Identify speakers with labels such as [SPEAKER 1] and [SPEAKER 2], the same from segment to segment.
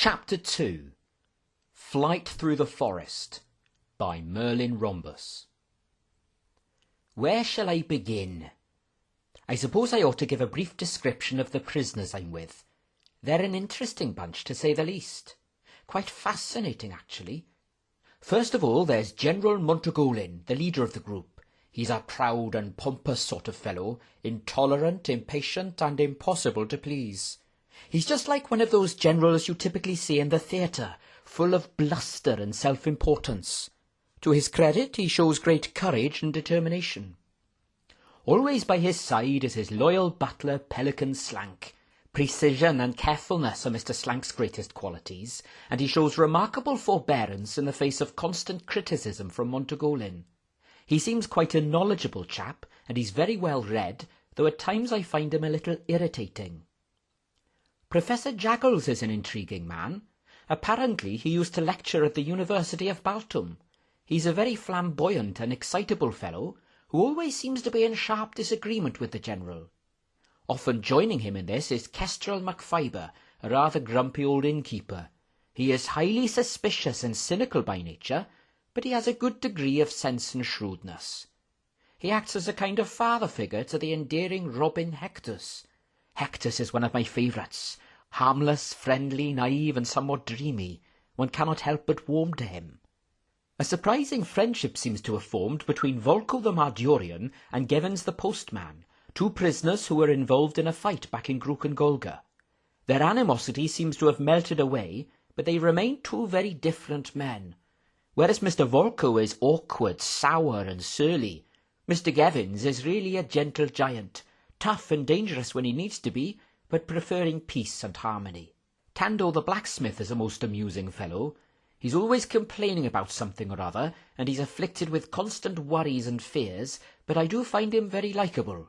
[SPEAKER 1] Chapter 2 Flight Through the Forest by Merlin Rombus. Where shall I begin? I suppose I ought to give a brief description of the prisoners I'm with. They're an interesting bunch, to say the least. Quite fascinating, actually. First of all, there's General Montagolin, the leader of the group. He's a proud and pompous sort of fellow, intolerant, impatient, and impossible to please. He's just like one of those generals you typically see in the theatre, full of bluster and self-importance. To his credit, he shows great courage and determination. Always by his side is his loyal butler, Pelican Slank. Precision and carefulness are Mr. Slank's greatest qualities, and he shows remarkable forbearance in the face of constant criticism from Montagolin. He seems quite a knowledgeable chap, and he's very well read, though at times I find him a little irritating. Professor Jaggles is an intriguing man. Apparently he used to lecture at the University of Baltum. He's a very flamboyant and excitable fellow, who always seems to be in sharp disagreement with the general. Often joining him in this is Kestrel MacFiber, a rather grumpy old innkeeper. He is highly suspicious and cynical by nature, but he has a good degree of sense and shrewdness. He acts as a kind of father figure to the endearing Robin Hectus. Hectus is one of my favourites. Harmless, friendly, naive, and somewhat dreamy. One cannot help but warm to him. A surprising friendship seems to have formed between Volko the Mardurian and Gevins the postman, two prisoners who were involved in a fight back in Gruchengolga. Their animosity seems to have melted away, but they remain two very different men. Whereas Mr. Volko is awkward, sour, and surly, Mr. Gevins is really a gentle giant, tough and dangerous when he needs to be, but preferring peace and harmony. Tando the blacksmith is a most amusing fellow. He's always complaining about something or other, and he's afflicted with constant worries and fears, but I do find him very likeable.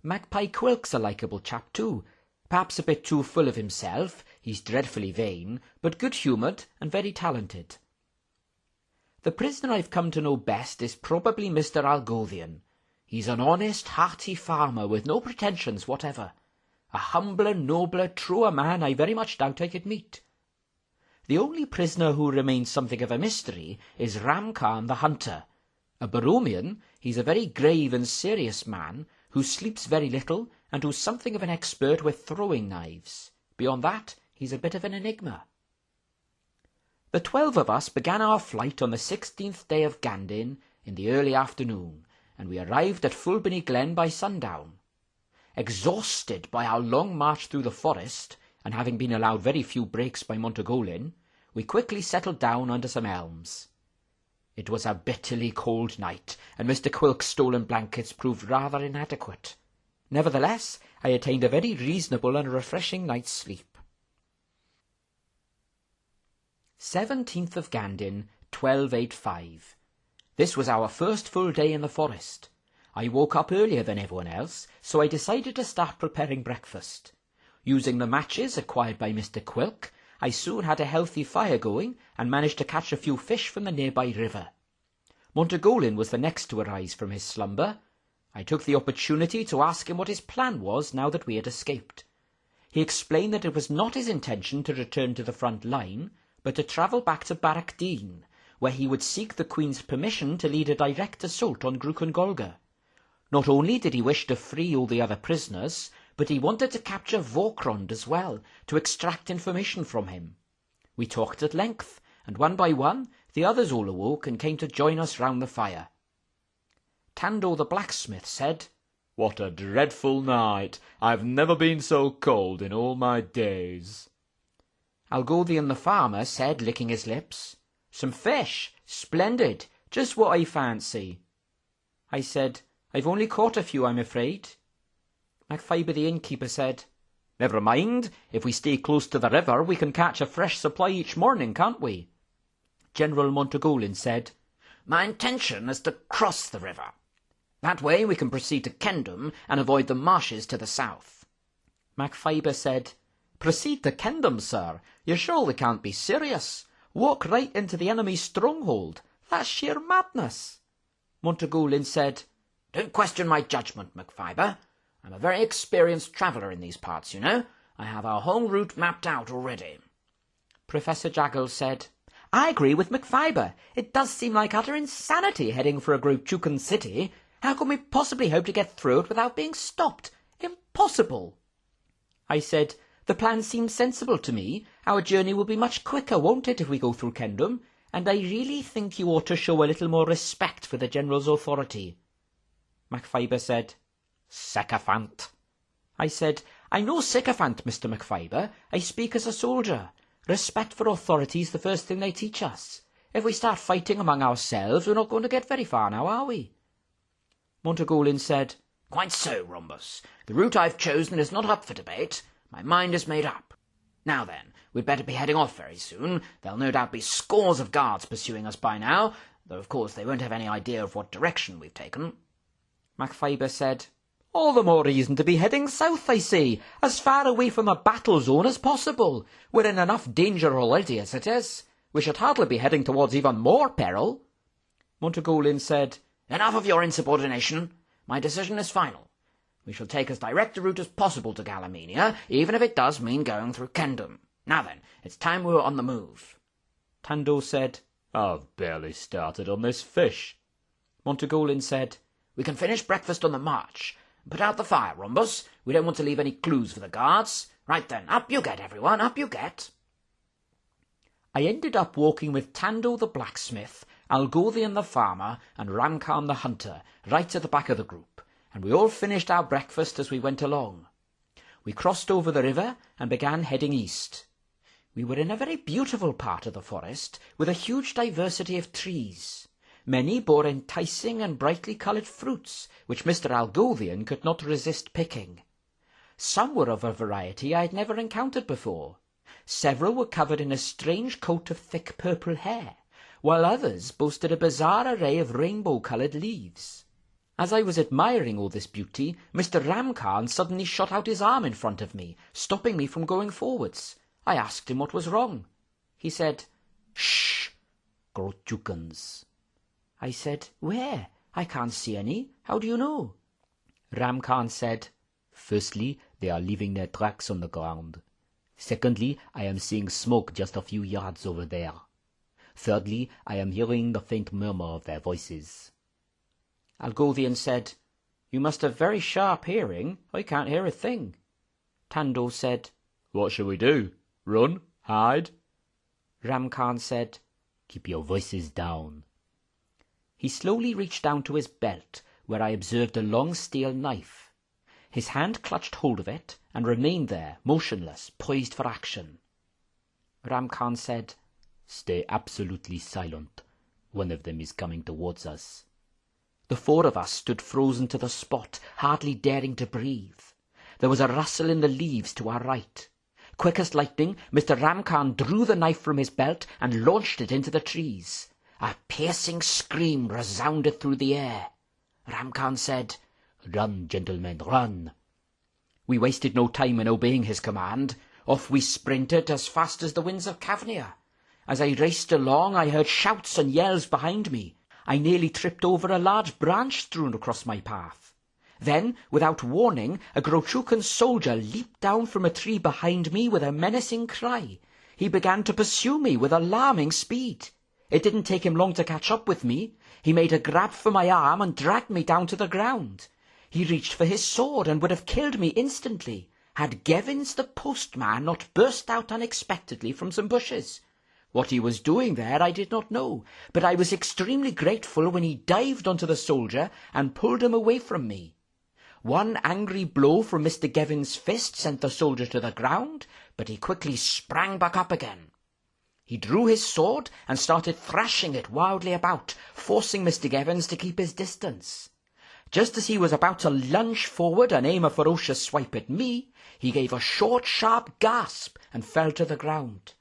[SPEAKER 1] Magpie Quilk's a likeable chap too, perhaps a bit too full of himself, he's dreadfully vain, but good-humoured and very talented. The prisoner I've come to know best is probably Mr. Algothian. He's an honest, hearty farmer with no pretensions whatever. A humbler, nobler, truer man I very much doubt I could meet. The only prisoner who remains something of a mystery is Ramkhan the hunter. A Baromian, he's a very grave and serious man, who sleeps very little, and who's something of an expert with throwing knives. Beyond that, he's a bit of an enigma. The 12 of us began our flight on the 16th day of Gandin in the early afternoon, and we arrived at Fulbiny Glen by sundown. Exhausted by our long march through the forest, and having been allowed very few breaks by Montagolin, we quickly settled down under some elms. It was a bitterly cold night, and Mr. Quilk's stolen blankets proved rather inadequate. Nevertheless, I attained a very reasonable and refreshing night's sleep. 17th of Gandin, 1285. This was our first full day in the forest. I woke up earlier than everyone else, so I decided to start preparing breakfast. Using the matches acquired by Mr. Quilk, I soon had a healthy fire going and managed to catch a few fish from the nearby river. Montagolin was the next to arise from his slumber. I took the opportunity to ask him what his plan was now that we had escaped. He explained that it was not his intention to return to the front line, but to travel back to Barrack Deen, where he would seek the Queen's permission to lead a direct assault on Gruchengolga. Not only did he wish to free all the other prisoners, but he wanted to capture Vorkrond as well, to extract information from him. We talked at length, and one by one the others all awoke and came to join us round the fire. Tando the blacksmith said,
[SPEAKER 2] "What a dreadful night! I've never been so cold in all my days."
[SPEAKER 1] Algothian the farmer said, licking his lips, "Some fish! Splendid! Just what I fancy." I said, "I've only caught a few, I'm afraid." MacFiber the innkeeper said, "Never mind. If we stay close to the river, we can catch a fresh supply each morning, can't we?" General Montagolin said, "My intention is to cross the river. That way we can proceed to Kendum and avoid the marshes to the south." MacFiber said, "Proceed to Kendum, sir? You surely can't be serious. Walk right into the enemy's stronghold. That's sheer madness." Montagolin said, "Don't question my judgment, MacFiber. I'm a very experienced traveller in these parts, you know. I have our whole route mapped out already." Professor Jaggles said, "I agree with McFiber. It does seem like utter insanity heading for a Grochucan city. How can we possibly hope to get through it without being stopped? Impossible." I said, "The plan seems sensible to me. Our journey will be much quicker, won't it, if we go through Kendom? And I really think you ought to show a little more respect for the General's authority." McFiber said, "Sycophant." I said, "I'm no sycophant, Mr. McFiber. I speak as a soldier. Respect for authority is the first thing they teach us. If we start fighting among ourselves, we're not going to get very far now, are we?" Montagolin said, "Quite so, Rombus. The route I've chosen is not up for debate. My mind is made up. Now then, we'd better be heading off very soon. There'll no doubt be scores of guards pursuing us by now, though of course they won't have any idea of what direction we've taken." McFiber said, "All the more reason to be heading south, I say, as far away from a battle zone as possible. We're in enough danger already as it is. We should hardly be heading towards even more peril." Montagolin said, "Enough of your insubordination. My decision is final. We shall take as direct a route as possible to Galamenia, even if it does mean going through Kendom. Now then, it's time we were on the move." Tando said,
[SPEAKER 2] "I've barely started on this fish."
[SPEAKER 1] Montagolin said, "We can finish breakfast on the march. Put out the fire, Rombus. We don't want to leave any clues for the guards. Right then, up you get, everyone, up you get." I ended up walking with Tando the blacksmith, Algothian the farmer, and Ramkhan the hunter, right at the back of the group, and we all finished our breakfast as we went along. We crossed over the river and began heading east. We were in a very beautiful part of the forest, with a huge diversity of trees. Many bore enticing and brightly coloured fruits, which Mr. Algothian could not resist picking. Some were of a variety I had never encountered before. Several were covered in a strange coat of thick purple hair, while others boasted a bizarre array of rainbow-coloured leaves. As I was admiring all this beauty, Mr. Ramkhan suddenly shot out his arm in front of me, stopping me from going forwards. I asked him what was wrong. He said, "Shh! Grochucans." I said, "Where? I can't see any. How do you know?" Ramkhan said, "Firstly, they are leaving their tracks on the ground. Secondly, I am seeing smoke just a few yards over there. Thirdly, I am hearing the faint murmur of their voices." Algothian said, "You must have very sharp hearing. I can't hear a thing." Tando said,
[SPEAKER 2] "What shall we do? Run? Hide?"
[SPEAKER 1] Ramkhan said, "Keep your voices down." He slowly reached down to his belt, where I observed a long steel knife. His hand clutched hold of it and remained there, motionless, poised for action. Ramkhan said, "Stay absolutely silent. One of them is coming towards us." The four of us stood frozen to the spot, hardly daring to breathe. There was a rustle in the leaves to our right. Quick as lightning, Mr. Ramkhan drew the knife from his belt and launched it into the trees. A piercing scream resounded through the air. Ramkhan said, "Run, gentlemen, run." We wasted no time in obeying his command. Off we sprinted as fast as the winds of Cavnia. As I raced along, I heard shouts and yells behind me. I nearly tripped over a large branch strewn across my path. Then, without warning, a Grochucan soldier leaped down from a tree behind me with a menacing cry. He began to pursue me with alarming speed. It didn't take him long to catch up with me. He made a grab for my arm and dragged me down to the ground. He reached for his sword and would have killed me instantly, had Gevins the postman not burst out unexpectedly from some bushes. What he was doing there I did not know, but I was extremely grateful when he dived onto the soldier and pulled him away from me. One angry blow from Mr. Gevins' fist sent the soldier to the ground, but he quickly sprang back up again. He drew his sword and started thrashing it wildly about, forcing Mr. Gevins to keep his distance. Just as he was about to lunge forward and aim a ferocious swipe at me, he gave a short, sharp gasp and fell to the ground.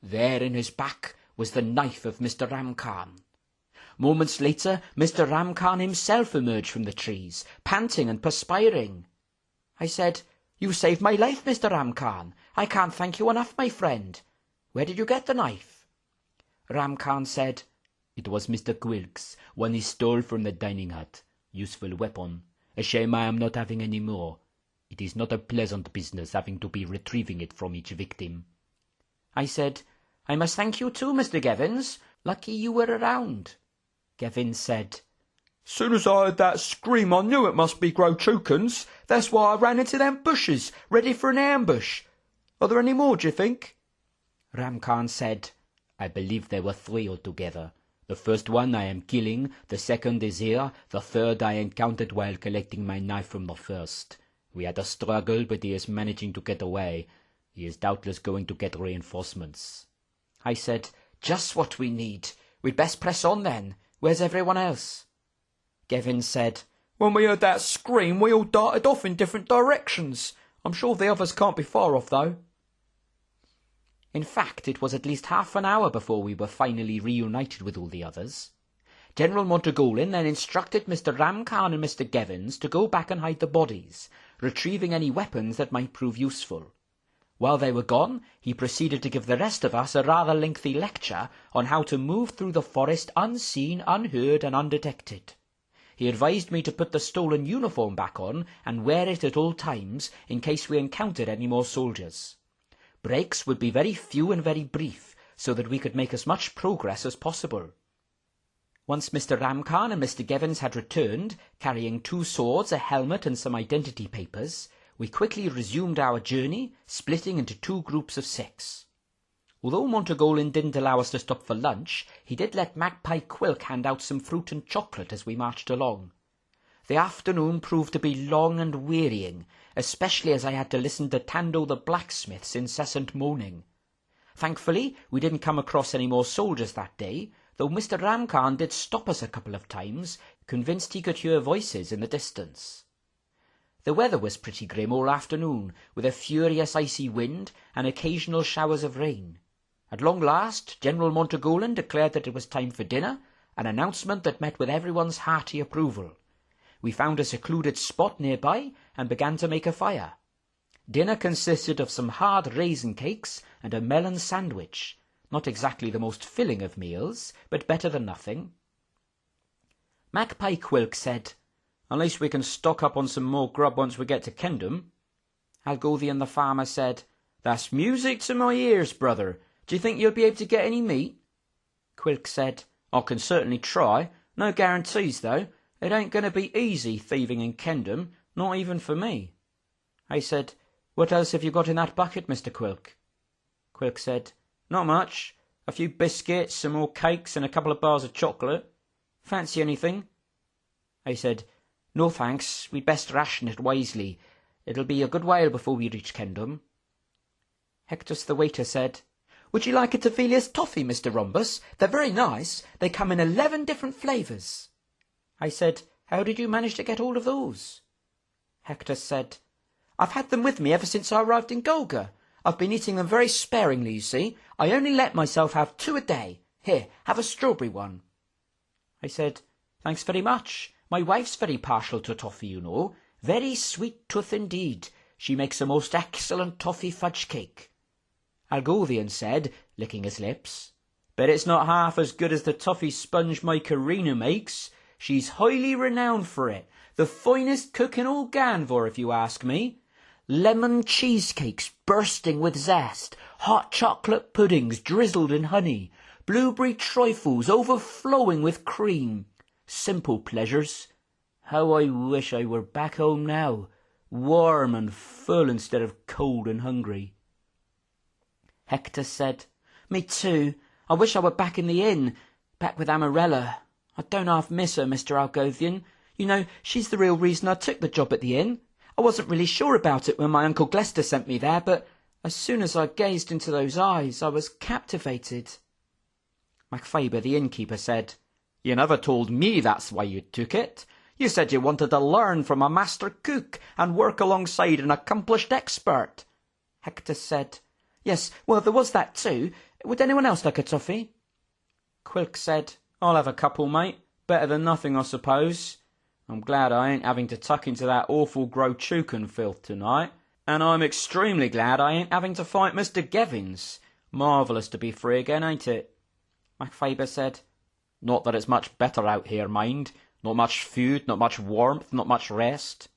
[SPEAKER 1] There in his back was the knife of Mr. Ramkhan. Moments later, Mr. Ramkhan himself emerged from the trees, panting and perspiring. I said, "You saved my life, Mr. Ramkhan. I can't thank you enough, my friend. Where did you get the knife?" Ramkhan said, "It was Mr. Quilk's, one he stole from the dining hut. Useful weapon. A shame I am not having any more. It is not a pleasant business having to be retrieving it from each victim." I said, I must thank you too, Mr. Gevins. Lucky you were around. Gevins said,
[SPEAKER 2] Soon as I heard that scream, I knew it must be Grotchukins. That's why I ran into them bushes, ready for an ambush. Are there any more, do you think?
[SPEAKER 1] Ram Khan said, I believe there were 3 altogether. The first one I am killing, the second is here, the third I encountered while collecting my knife from the first. We had a struggle, but he is managing to get away. He is doubtless going to get reinforcements. I said, just what we need. We'd best press on then. Where's everyone else? Gevin said,
[SPEAKER 2] When we heard that scream, we all darted off in different directions. I'm sure the others can't be far off, though.
[SPEAKER 1] In fact, it was at least half an hour before we were finally reunited with all the others. General Montagolin then instructed Mr. Ram Khan and Mr. Gevins to go back and hide the bodies, retrieving any weapons that might prove useful. While they were gone, he proceeded to give the rest of us a rather lengthy lecture on how to move through the forest unseen, unheard, and undetected. He advised me to put the stolen uniform back on and wear it at all times in case we encountered any more soldiers. Breaks would be very few and very brief, so that we could make as much progress as possible. Once Mr. Ram Khan and Mr. Gevins had returned, carrying 2 swords, a helmet, and some identity papers, we quickly resumed our journey, splitting into 2 groups of 6. Although Montagolin didn't allow us to stop for lunch, he did let Magpie Quilk hand out some fruit and chocolate as we marched along. The afternoon proved to be long and wearying, especially as I had to listen to Tando the blacksmith's incessant moaning. Thankfully, we didn't come across any more soldiers that day, though Mr. Ram Khan did stop us a couple of times, convinced he could hear voices in the distance. The weather was pretty grim all afternoon, with a furious icy wind and occasional showers of rain. At long last, General Montagolin declared that it was time for dinner, an announcement that met with everyone's hearty approval. We found a secluded spot nearby and began to make a fire. Dinner consisted of some hard raisin cakes and a melon sandwich, not exactly the most filling of meals, but better than nothing. Magpie Quilk said,
[SPEAKER 2] At least we can stock up on some more grub once we get to Kendham.
[SPEAKER 1] Algothian the farmer said,
[SPEAKER 2] That's music to my ears, brother. Do you think you'll be able to get any meat?
[SPEAKER 1] Quilk said,
[SPEAKER 2] I can certainly try. No guarantees, though. It ain't going to be easy thieving in Kendham, not even for me.
[SPEAKER 1] I said, What else have you got in that bucket, Mr. Quilk?
[SPEAKER 2] Quilk said, Not much. A few biscuits, some more cakes, and a couple of bars of chocolate. Fancy anything?
[SPEAKER 1] I said, No thanks, we'd best ration it wisely. It'll be a good while before we reach Kendham. Hectus the waiter said, Would you like a Tophelius toffee, Mr. Rombus? They're very nice. They come in 11 different flavours. I said, How did you manage to get all of those? Hectus said, I've had them with me ever since I arrived in Golga. I've been eating them very sparingly, you see. I only let myself have 2 a day. Here, have a strawberry one. I said, Thanks very much. My wife's very partial to toffee, you know. Very sweet tooth indeed. She makes a most excellent toffee fudge cake. Algothian said, licking his lips,
[SPEAKER 2] Bet it's not half as good as the toffee sponge my Karina makes. She's highly renowned for it. The finest cook in all Ganvor, if you ask me.
[SPEAKER 1] Lemon cheesecakes bursting with zest, hot chocolate puddings drizzled in honey, blueberry trifles overflowing with cream. Simple pleasures. How I wish I were back home now, warm and full instead of cold and hungry. Hector said, Me too. I wish I were back in the inn, back with Amarella. I don't half miss her, Mr. Algothian. You know, she's the real reason I took the job at the inn. I wasn't really sure about it when my Uncle Glester sent me there, but as soon as I gazed into those eyes, I was captivated. Macfaber, the innkeeper, said,
[SPEAKER 2] You never told me that's why you took it. You said you wanted to learn from a master cook and work alongside an accomplished expert.
[SPEAKER 1] Hector said, Yes, well, there was that too. Would anyone else like a toffee?
[SPEAKER 2] Quilk said, I'll have a couple, mate. Better than nothing, I suppose. I'm glad I ain't having to tuck into that awful Grotchukan filth tonight. And I'm extremely glad I ain't having to fight Mr. Gevins. Marvellous to be free again, ain't it?
[SPEAKER 1] Macfaber said,
[SPEAKER 2] Not that it's much better out here, mind. Not much food, not much warmth, not much rest.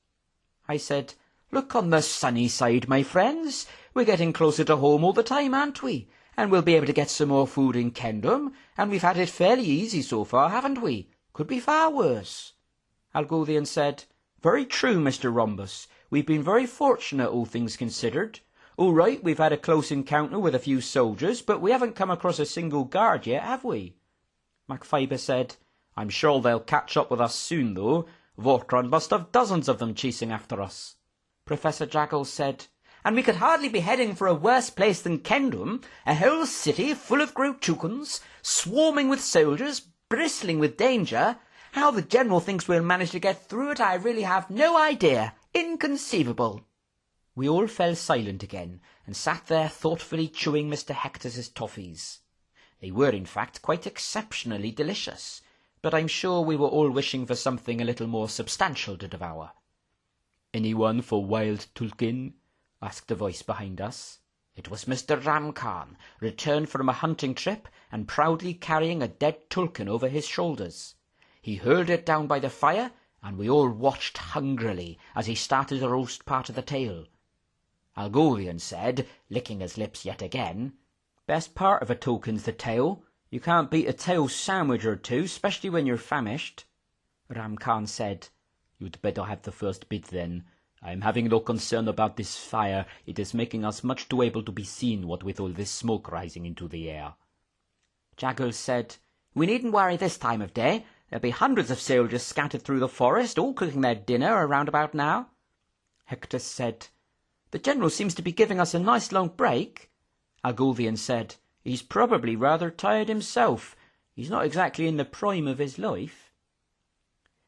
[SPEAKER 1] I said, Look on the sunny side, my friends. We're getting closer to home all the time, aren't we?
[SPEAKER 2] and we'll be able to get some more food in Kendom, and we've had it fairly easy so far, haven't we? Could be far worse. Algothian said, Very true, Mr. Rombus. We've been very fortunate, all things considered. All right, we've had a close encounter with a few soldiers, but we haven't come across a single guard yet, have we? MacFiber said, I'm sure they'll catch up with us soon, though. Vorkron must have dozens of them chasing after us. Professor Jaggles said, And we could hardly be heading for a worse place than Kendom, a whole city full of Grochukans, swarming with soldiers, bristling with danger. How the General thinks we'll manage to get through it, I really have no idea. Inconceivable. We all fell silent again, and sat there thoughtfully chewing Mr. Hector's toffees. They were, in fact, quite exceptionally delicious, but I'm sure we were all wishing for something a little more substantial to devour. "Anyone for wild tulkin?" asked a voice behind us. It was Mr. Ramkhan, returned from a hunting trip, and proudly carrying a dead tulkin over his shoulders. He hurled it down by the fire, and we all watched hungrily as he started to roast part of the tail. Algothian said, licking his lips yet again, "Best part of a tulkin's the tail. You can't beat a tail sandwich or two, especially when you're famished." Ramkhan said, "You'd better have the first bit then. I'm having no concern about this fire. It is making us much too able to be seen, what with all this smoke rising into the air." Jaggles said, "We needn't worry this time of day. There'll be hundreds of soldiers scattered through the forest, all cooking their dinner around about now." Hector said, "The General seems to be giving us a nice long break." Algothian said, "He's probably rather tired himself. He's not exactly in the prime of his life."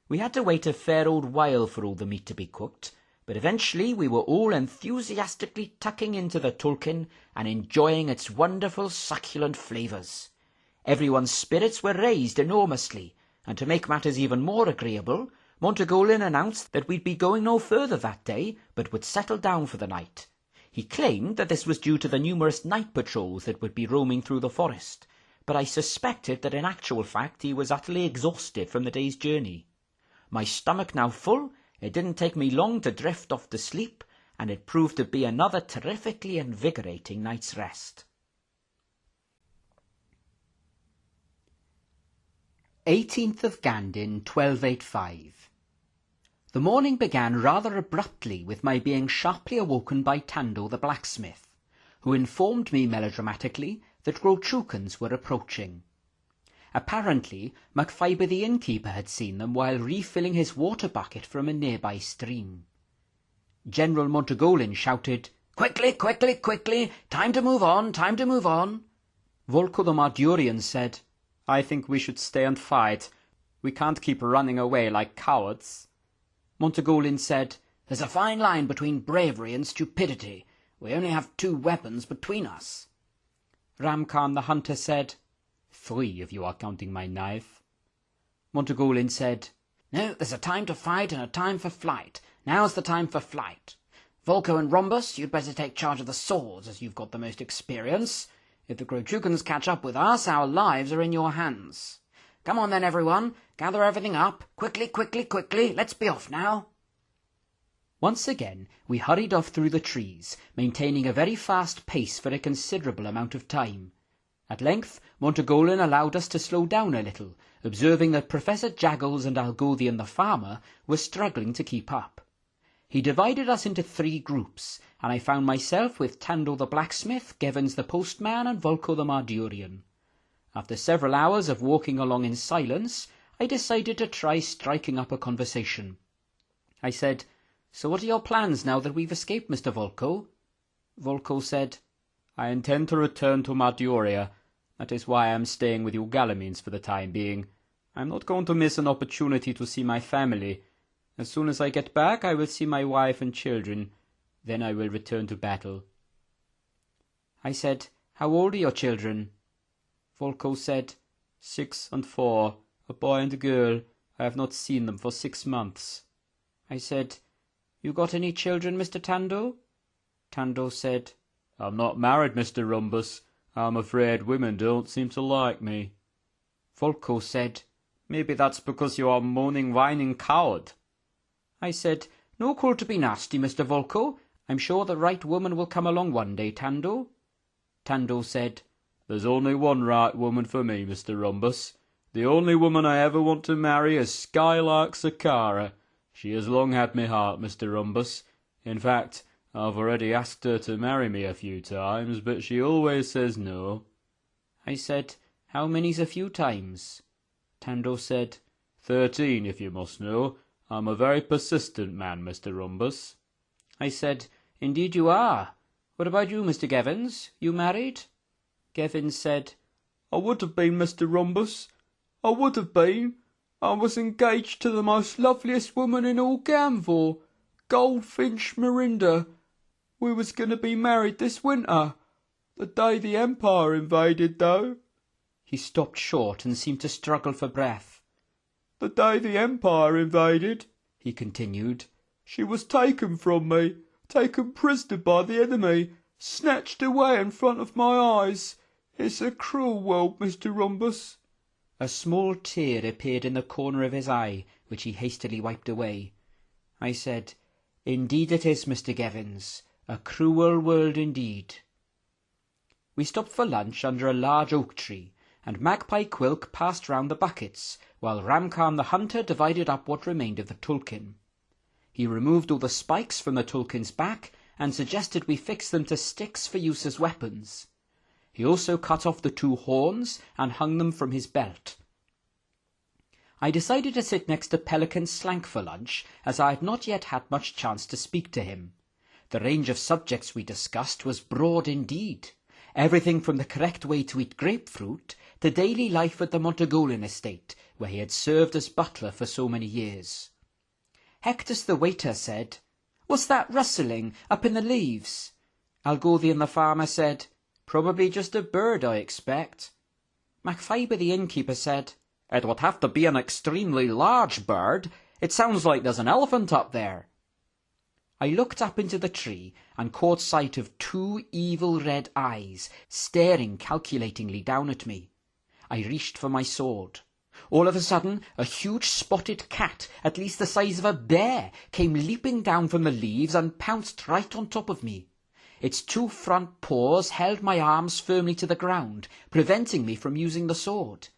[SPEAKER 2] We had to wait a fair old while for all the meat to be cooked, but eventually we were all enthusiastically tucking into the tulkin and enjoying its wonderful succulent flavours. Everyone's spirits were raised enormously, and to make matters even more agreeable, Montagolin announced that we'd be going no further that day, but would settle down for the night. He claimed that this was due to the numerous night patrols that would be roaming through the forest, but I suspected that in actual fact he was utterly exhausted from the day's journey. My stomach now full, it didn't take me long to drift off to sleep, and it proved to be another terrifically invigorating night's rest.
[SPEAKER 1] 18th of Gandin, 1285. The morning began rather abruptly with my being sharply awoken by Tando the blacksmith, who informed me melodramatically that Grochukans were approaching. Apparently, MacFiber the innkeeper had seen them while refilling his water bucket from a nearby stream. General Montagolin shouted, "Quickly, quickly, quickly! Time to move on, time to move on!" Volko the Mardurian said,
[SPEAKER 2] "I think we should stay and fight. We can't keep running away like cowards."
[SPEAKER 1] Montagolin said, "There's a fine line between bravery and stupidity. We only have 2 weapons between us."
[SPEAKER 2] Ramkhan the hunter said, 3 if you are counting my knife.
[SPEAKER 1] Montagolin said, "No, there's a time to fight and a time for flight. Now's the time for flight. Volko and Rombus, you'd better take charge of the swords, as you've got the most experience. If the Grochukans catch up with us, our lives are in your hands. Come on then, everyone. Gather everything up. Quickly, quickly, quickly. Let's be off now." Once again, we hurried off through the trees, maintaining a very fast pace for a considerable amount of time. At length, Montagolin allowed us to slow down a little, observing that Professor Jaggles and Algothian the farmer were struggling to keep up. He divided us into 3 groups, and I found myself with Tando the blacksmith, Gevens the postman, and Volko the Mardurian. After several hours of walking along in silence, I decided to try striking up a conversation. I said, "So what are your plans now that we've escaped, Mr. Volko?"
[SPEAKER 2] Volko said, "I intend to return to Marduria. That is why I am staying with you Galamines for the time being. I am not going to miss an opportunity to see my family. As soon as I get back, I will see my wife and children. Then I will return to battle."
[SPEAKER 1] I said, "How old are your children?"
[SPEAKER 2] Volko said, 6 and 4, a boy and a girl. I have not seen them for 6 months.
[SPEAKER 1] I said, "You got any children, Mr. Tando?"
[SPEAKER 2] Tando said, "I'm not married, Mr. Rombus. I'm afraid women don't seem to like me."
[SPEAKER 1] Volko said,
[SPEAKER 2] "Maybe that's because you are a moaning, whining coward."
[SPEAKER 1] I said, "No call to be nasty, Mr. Volko. I'm sure the right woman will come along one day, Tando." Tando said,
[SPEAKER 2] There's only one right woman for me, Mr. Rombus. The only woman I ever want to marry is Skylark Sakara. She has long had me heart, Mr. Rombus. In fact, I've already asked her to marry me a few times, but she always says no."
[SPEAKER 1] I said, "How many's a few times?"
[SPEAKER 2] Tando said, 13, if you must know. I'm a very persistent man, Mr. Rombus."
[SPEAKER 1] I said, "Indeed you are. What about you, Mr. Gevins? You married?" Gevins said,
[SPEAKER 2] "I would have been, Mr. Rombus. I would have been. I was engaged to the most loveliest woman in all Gamvor, Goldfinch Mirinda. We was going to be married this winter, the day the Empire invaded, though."
[SPEAKER 1] He stopped short and seemed to struggle for breath.
[SPEAKER 2] "The day the Empire invaded," he continued, "she was taken from me, taken prisoner by the enemy, snatched away in front of my eyes. It's a cruel world, Mr. Rombus."
[SPEAKER 1] A small tear appeared in the corner of his eye, which he hastily wiped away. I said, "Indeed it is, Mr. Gevins, a cruel world indeed." We stopped for lunch under a large oak tree, and Magpie Quilk passed round the buckets, while Ramkhan the hunter divided up what remained of the tulkin. He removed all the spikes from the tulkin's back, and suggested we fix them to sticks for use as weapons. He also cut off the 2 horns and hung them from his belt. I decided to sit next to Pelican Slank for lunch, as I had not yet had much chance to speak to him. The range of subjects we discussed was broad indeed. Everything from the correct way to eat grapefruit to daily life at the Montagolin estate, where he had served as butler for so many years. Hectus the waiter said, "What's that rustling up in the leaves?" Algothian the farmer said, "Probably just a bird, I expect." Macfiber the innkeeper said, "It would have to be an extremely large bird. It sounds like there's an elephant up there." I looked up into the tree and caught sight of 2 evil red eyes staring calculatingly down at me. I reached for my sword. All of a sudden, a huge spotted cat, at least the size of a bear, came leaping down from the leaves and pounced right on top of me. Its 2 front paws held my arms firmly to the ground, preventing me from using the sword.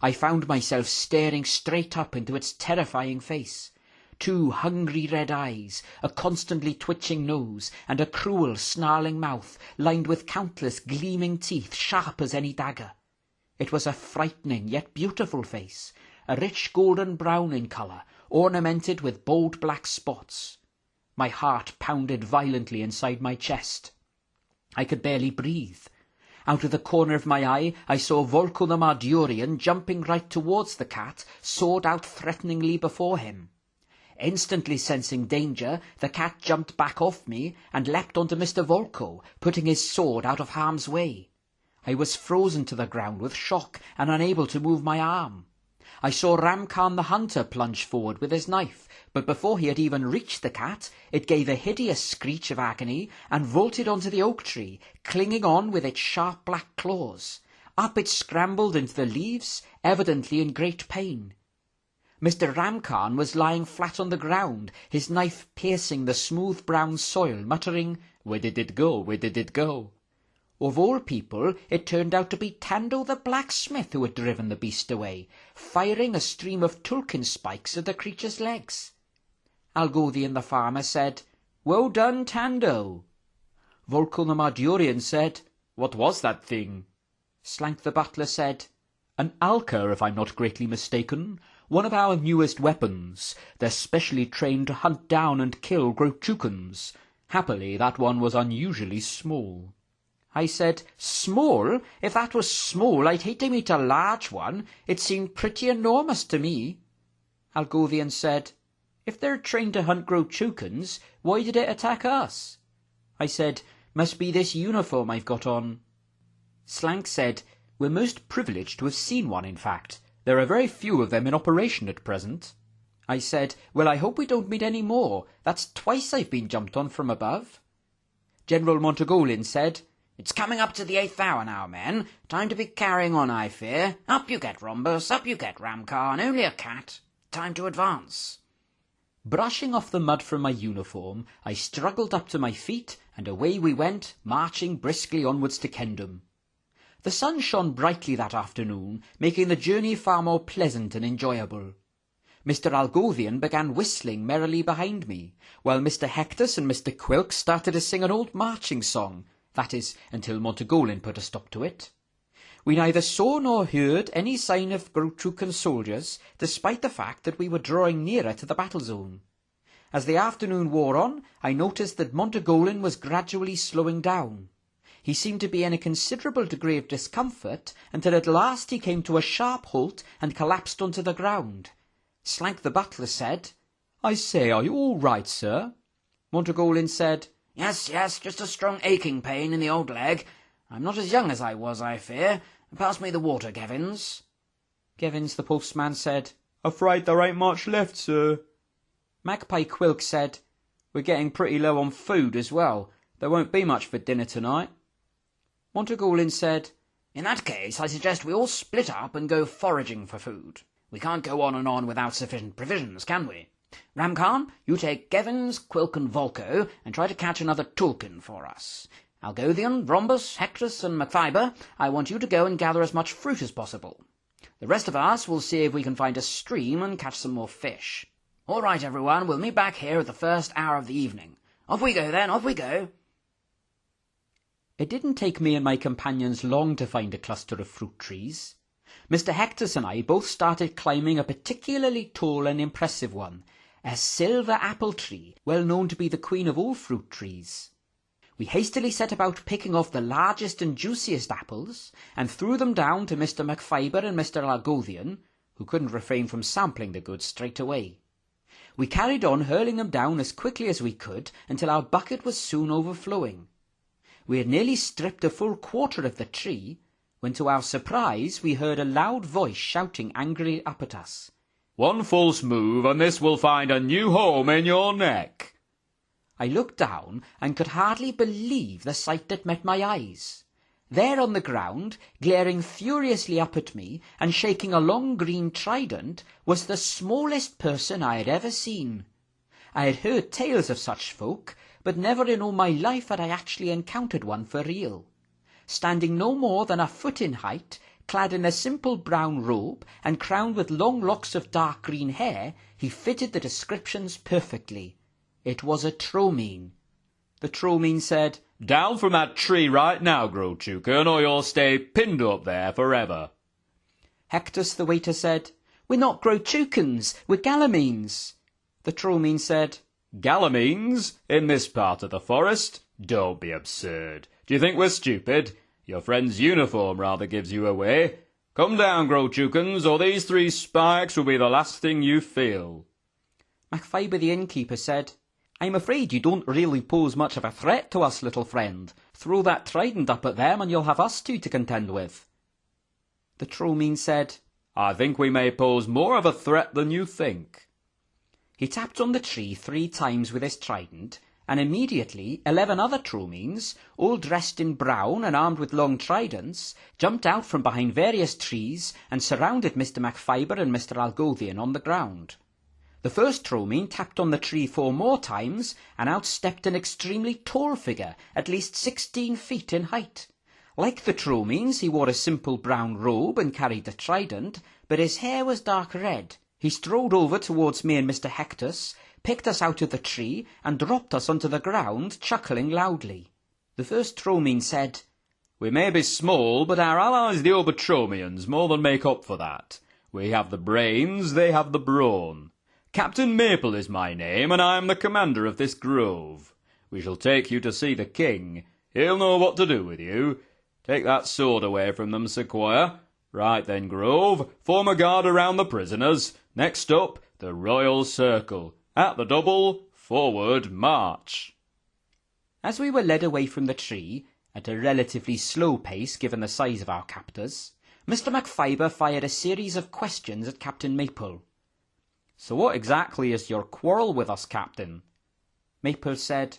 [SPEAKER 1] I found myself staring straight up into its terrifying face. 2 hungry red eyes, a constantly twitching nose, and a cruel, snarling mouth, lined with countless gleaming teeth, sharp as any dagger. It was a frightening yet beautiful face, a rich golden brown in colour, ornamented with bold black spots. My heart pounded violently inside my chest. I could barely breathe. Out of the corner of my eye I saw Volko the Mardurian jumping right towards the cat, sword out threateningly before him. Instantly sensing danger, the cat jumped back off me and leapt onto Mr. Volko, putting his sword out of harm's way. I was frozen to the ground with shock and unable to move my arm. I saw Ramkhan the hunter plunge forward with his knife, but before he had even reached the cat, it gave a hideous screech of agony and vaulted onto the oak tree, clinging on with its sharp black claws. Up it scrambled into the leaves, evidently in great pain. Mr. Ramkhan was lying flat on the ground, his knife piercing the smooth brown soil, muttering, "Where did it go? Where did it go?" Of all people, it turned out to be Tando the blacksmith who had driven the beast away, firing a stream of tulkin spikes at the creature's legs. Algothian the farmer said, "Well done, Tando." Volko the Mardurian said, "What was that thing?" Slank the butler said, "An alka, if I'm not greatly mistaken. One of our newest weapons. They're specially trained to hunt down and kill Grochukans. Happily, that one was unusually small." I said, "Small? If that was small, I'd hate to meet a large one. It seemed pretty enormous to me." Algothian said, "If they're trained to hunt Grochukans, why did it attack us?" I said, "Must be this uniform I've got on." Slank said, "We're most privileged to have seen one, in fact. There are very few of them in operation at present." I said, "Well, I hope we don't meet any more. That's twice I've been jumped on from above." General Montagolin said, "It's coming up to the 8th hour now, men. Time to be carrying on, I fear. Up you get, Rombus, up you get, Ramkhan. Only a cat. Time to advance." Brushing off the mud from my uniform, I struggled up to my feet, and away we went, marching briskly onwards to Kendom. The sun shone brightly that afternoon, making the journey far more pleasant and enjoyable. Mr. Algothian began whistling merrily behind me, while Mr. Hectus and Mr. Quilk started to sing an old marching song, that is, until Montagolin put a stop to it. We neither saw nor heard any sign of Grotchukan soldiers, despite the fact that we were drawing nearer to the battle zone. As the afternoon wore on, I noticed that Montagolin was gradually slowing down. He seemed to be in a considerable degree of discomfort, until at last he came to a sharp halt and collapsed onto the ground. Slank the butler said, "I say, are you all right, sir?" Montagolin said, Yes, just a strong aching pain in the old leg. I'm not as young as I was, I fear. Pass me the water, Gevins." Gevins, the postman, said,
[SPEAKER 2] "Afraid there ain't much left, sir."
[SPEAKER 1] Magpie Quilk said, "We're getting pretty low on food as well. There won't be much for dinner tonight." Montagolin said, "In that case, I suggest we all split up and go foraging for food. We can't go on and on without sufficient provisions, can we? Ramkhan, you take Gevins, Quilk and Volko and try to catch another Tulkin for us. Algothian, Rombus, Hectus and MacFiber, I want you to go and gather as much fruit as possible. The rest of us will see if we can find a stream and catch some more fish. All right, everyone, we'll meet back here at the first hour of the evening. Off we go, then, off we go." It didn't take me and my companions long to find a cluster of fruit trees. Mr. Hectus and I both started climbing a particularly tall and impressive one, a silver apple tree, well known to be the queen of all fruit trees. We hastily set about picking off the largest and juiciest apples, and threw them down to Mr. MacFiber and Mr. Algothian, who couldn't refrain from sampling the goods straight away. We carried on hurling them down as quickly as we could until our bucket was soon overflowing. We had nearly stripped a full quarter of the tree, when to our surprise we heard a loud voice shouting angrily up at us.
[SPEAKER 2] "One false move and this will find a new home in your neck."
[SPEAKER 1] I looked down and could hardly believe the sight that met my eyes. There on the ground, glaring furiously up at me and shaking a long green trident, was the smallest person I had ever seen. I had heard tales of such folk, but never in all my life had I actually encountered one for real. Standing no more than a foot in height, clad in a simple brown robe and crowned with long locks of dark green hair, he fitted the descriptions perfectly. It was a Tromine. The Tromine said,
[SPEAKER 2] "Down from that tree right now, Grotchukan, or you'll stay pinned up there forever."
[SPEAKER 1] Hectus the waiter said, "We're not Grotchukans, we're Galamines." The Tromine said,
[SPEAKER 2] "Galamines? In this part of the forest? Don't be absurd. Do you think we're stupid? Your friend's uniform rather gives you away. Come down, Grotchukans, or these 3 spikes will be the last thing you feel."
[SPEAKER 1] MacFiber the innkeeper said, "I'm afraid you don't really pose much of a threat to us, little friend. Throw that trident up at them and you'll have us two to contend with." The Tromine said,
[SPEAKER 2] "I think we may pose more of a threat than you think."
[SPEAKER 1] He tapped on the tree 3 times with his trident, and immediately 11 other Tromines, all dressed in brown and armed with long tridents, jumped out from behind various trees and surrounded Mr. MacFiber and Mr. Algothian on the ground. The first Tromine tapped on the tree 4 more times, and out stepped an extremely tall figure, at least 16 feet in height. Like the Tromines, he wore a simple brown robe and carried a trident, but his hair was dark red. He strode over towards me and Mr. Hectus, picked us out of the tree, and dropped us onto the ground, chuckling loudly. The first Tromine said,
[SPEAKER 2] "We may be small, but our allies the Obertromians more than make up for that. We have the brains, they have the brawn. Captain Maple is my name, and I am the commander of this grove. We shall take you to see the king. He'll know what to do with you. Take that sword away from them, Sequoia. Right then, Grove, form a guard around the prisoners. Next up, the royal circle. At the double, forward, march."
[SPEAKER 1] As we were led away from the tree, at a relatively slow pace given the size of our captors, Mr. MacFiber fired a series of questions at Captain Maple.
[SPEAKER 2] "So what exactly is your quarrel with us, Captain?"
[SPEAKER 1] Maple said,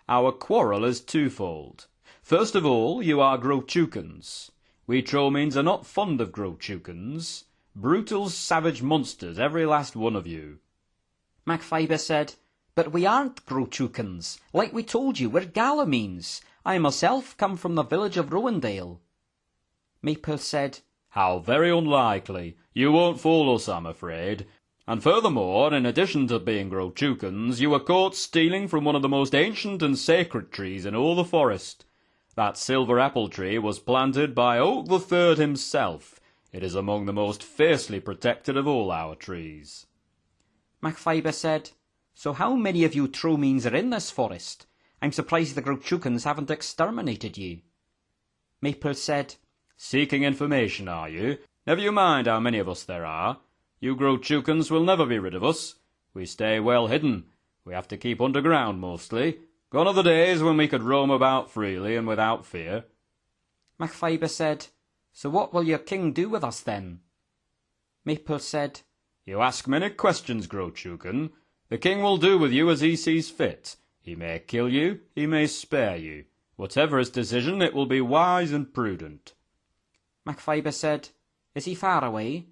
[SPEAKER 2] "Our quarrel is twofold. First of all, you are Grotchukans. We Tromines are not fond of Grotchukans. Brutal, savage monsters, every last one of you."
[SPEAKER 1] MacFiber said, "But we aren't Grotchukans. Like we told you, we're Galamines. I myself come from the village of Rowendale."
[SPEAKER 2] Maple said,
[SPEAKER 3] "How very unlikely. You won't fool us, I'm afraid. And furthermore, in addition to being Grochukans, you were caught stealing from one of the most ancient and sacred trees in all the forest. That silver apple tree was planted by Oak the Third himself. It is among the most fiercely protected of all our trees."
[SPEAKER 2] Macfiber said, "So how many of you Tromeens are in this forest? I'm surprised the Grochukans haven't exterminated you." Maple said,
[SPEAKER 3] "Seeking information, are you? Never you mind how many of us there are. You Grochukans will never be rid of us. We stay well hidden. We have to keep underground mostly. Gone are the days when we could roam about freely and without fear."
[SPEAKER 2] Macfiber said, "So what will your king do with us then?" Maple said,
[SPEAKER 3] "You ask many questions, Grochukan. The king will do with you as he sees fit. He may kill you, he may spare you. Whatever his decision, it will be wise and prudent."
[SPEAKER 2] Macfiber said, "Is he far away?"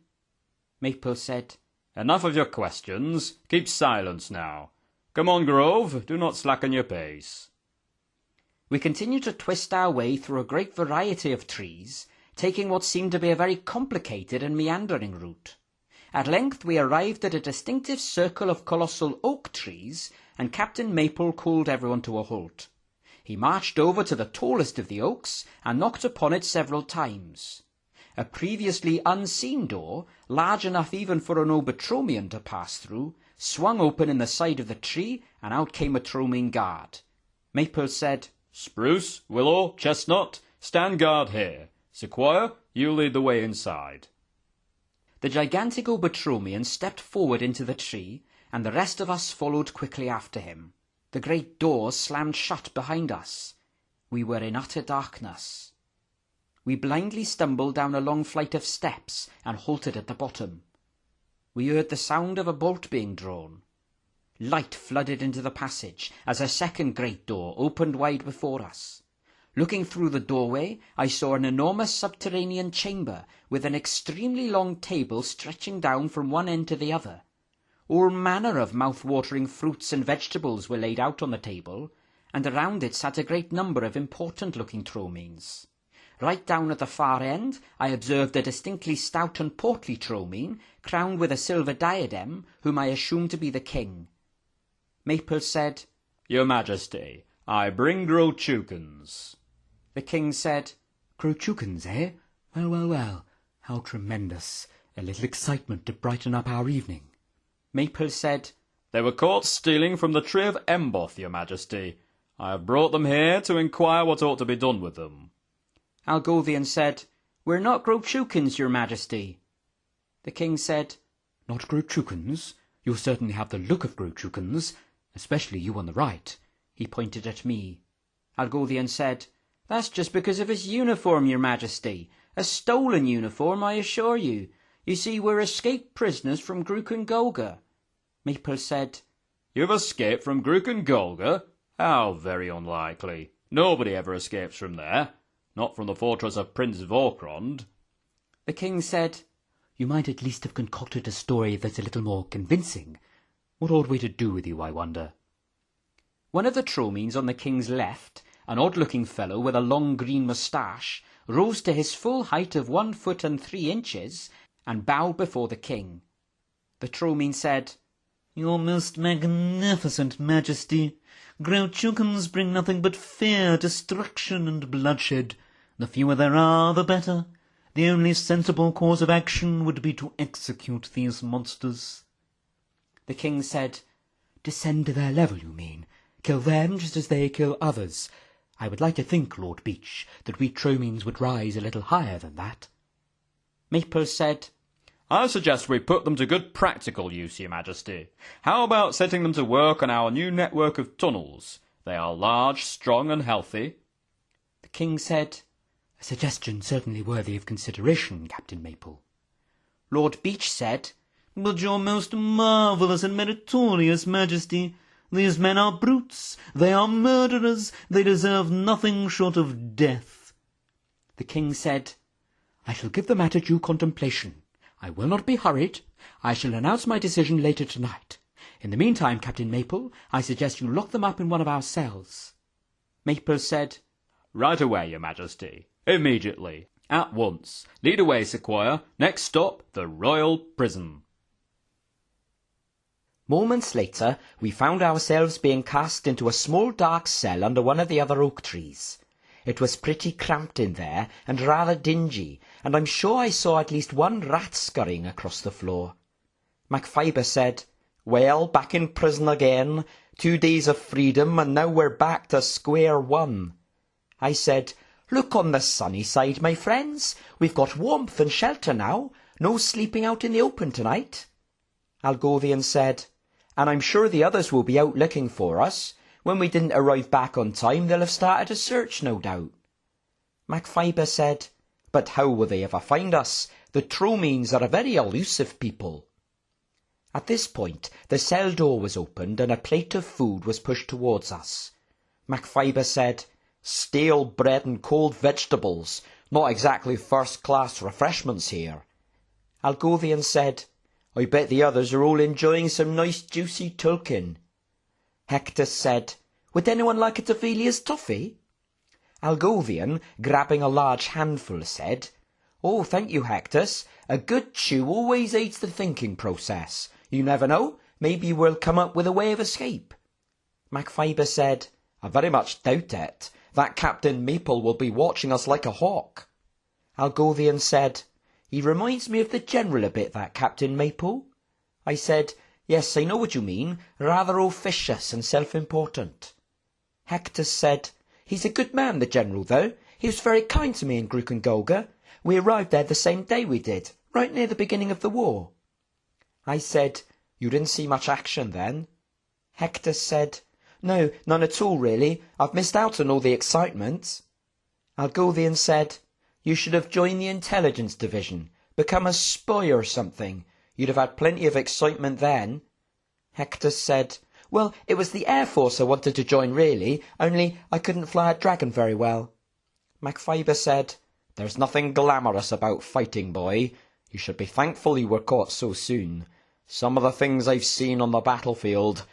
[SPEAKER 2] Maple said,
[SPEAKER 3] "Enough of your questions. Keep silence now. Come on, Grove, do not slacken your pace."
[SPEAKER 2] We continued to twist our way through a great variety of trees, taking what seemed to be a very complicated and meandering route. At length we arrived at a distinctive circle of colossal oak trees, and Captain Maple called everyone to a halt. He marched over to the tallest of the oaks and knocked upon it several times. A previously unseen door, large enough even for an Obertromian to pass through, swung open in the side of the tree, and out came a Tromien guard. Maple said,
[SPEAKER 3] "Spruce, willow, chestnut, stand guard here. Sequoia, you lead the way inside."
[SPEAKER 2] The gigantic Obertromian stepped forward into the tree, and the rest of us followed quickly after him. The great door slammed shut behind us. We were in utter darkness. We blindly stumbled down a long flight of steps and halted at the bottom. We heard the sound of a bolt being drawn. Light flooded into the passage as a second great door opened wide before us. Looking through the doorway, I saw an enormous subterranean chamber with an extremely long table stretching down from one end to the other. All manner of mouth-watering fruits and vegetables were laid out on the table, and around it sat a great number of important-looking Tromeens. Right down at the far end, I observed a distinctly stout and portly Tromien, crowned with a silver diadem, whom I assumed to be the king. Maple said,
[SPEAKER 3] "Your Majesty, I bring Grochukans."
[SPEAKER 2] The king said,
[SPEAKER 1] "Grochukans, eh? Well, well, well. How tremendous. A little excitement to brighten up our evening."
[SPEAKER 2] Maple said,
[SPEAKER 3] "They were caught stealing from the tree of Emboth, Your Majesty. I have brought them here to inquire what ought to be done with them."
[SPEAKER 2] Algothian said, "We're not Grochukans, Your Majesty." The king said,
[SPEAKER 1] "Not Grochukans? You certainly have the look of Grochukans, especially you on the right."
[SPEAKER 2] He pointed at me. Algothian said, "That's just because of his uniform, Your Majesty. A stolen uniform, I assure you. You see, we're escaped prisoners from Gruken Golga." Maple said,
[SPEAKER 3] "You've escaped from Gruken Golga? How very unlikely. Nobody ever escapes from there. Not from the fortress of Prince Vorkrond."
[SPEAKER 2] The king said,
[SPEAKER 1] "You might at least have concocted a story that's a little more convincing. What ought we to do with you, I wonder?"
[SPEAKER 2] One of the Tromeens on the king's left, an odd-looking fellow with a long green moustache, rose to his full height of 1 foot and 3 inches, and bowed before the king. The Tromien said,
[SPEAKER 4] "Your most magnificent Majesty, Grochukans bring nothing but fear, destruction, and bloodshed. The fewer there are, the better. The only sensible course of action would be to execute these monsters."
[SPEAKER 2] The king said,
[SPEAKER 1] "Descend to their level, you mean? Kill them just as they kill others? I would like to think, Lord Beach, that we Tromeens would rise a little higher than that."
[SPEAKER 2] Maple said,
[SPEAKER 3] "I suggest we put them to good practical use, Your Majesty. How about setting them to work on our new network of tunnels? They are large, strong, and healthy."
[SPEAKER 2] The king said,
[SPEAKER 1] "A suggestion certainly worthy of consideration, Captain Maple."
[SPEAKER 2] Lord Beach said,
[SPEAKER 4] "But your most marvellous and meritorious Majesty, these men are brutes, they are murderers, they deserve nothing short of death."
[SPEAKER 2] The king said,
[SPEAKER 1] "I shall give the matter due contemplation. I will not be hurried. I shall announce my decision later tonight. In the meantime, Captain Maple, I suggest you lock them up in one of our cells."
[SPEAKER 2] Maple said,
[SPEAKER 3] "Right away, Your Majesty. Immediately. At once. Lead away, Sequoia. Next stop, the Royal Prison.
[SPEAKER 1] Moments later, we found ourselves being cast into a small dark cell under one of the other oak trees. It was pretty cramped in there, and rather dingy, and I'm sure I saw at least one rat scurrying across the floor. MacFiber said, "Well, back in prison again. 2 days of freedom, and now we're back to square one." I said, "Look on the sunny side, my friends. We've got warmth and shelter now. No sleeping out in the open tonight." Algothian said, "And I'm sure the others will be out looking for us. When we didn't arrive back on time, they'll have started a search, no doubt." MacFiber said, "But how will they ever find us? The Tromeans are a very elusive people." At this point, the cell door was opened and a plate of food was pushed towards us. MacFiber said, "Stale bread and cold vegetables. Not exactly first-class refreshments here." Algothian said, "I bet the others are all enjoying some nice juicy tulkin." Hector said, "Would anyone like a Tavelia's toffee?" Algothian, grabbing a large handful, said, "Oh, thank you, Hectus. A good chew always aids the thinking process. You never know, maybe we'll come up with a way of escape." MacFiber said, "I very much doubt it. That Captain Maple will be watching us like a hawk." Algothian said, "He reminds me of the General a bit, that Captain Maple." I said, "Yes, I know what you mean. Rather officious and self-important." Hector said, "He's a good man, the General, though. He was very kind to me in Grucengolga. We arrived there the same day we did, right near the beginning of the war." I said, "You didn't see much action then?" Hector said, "No, none at all, really. I've missed out on all the excitement." Algothian said, "You should have joined the intelligence division, become a spy or something. You'd have had plenty of excitement then." Hector said, "Well, it was the Air Force I wanted to join, really, only I couldn't fly a dragon very well." MacFiber said, "There's nothing glamorous about fighting, boy. You should be thankful you were caught so soon. Some of the things I've seen on the battlefield,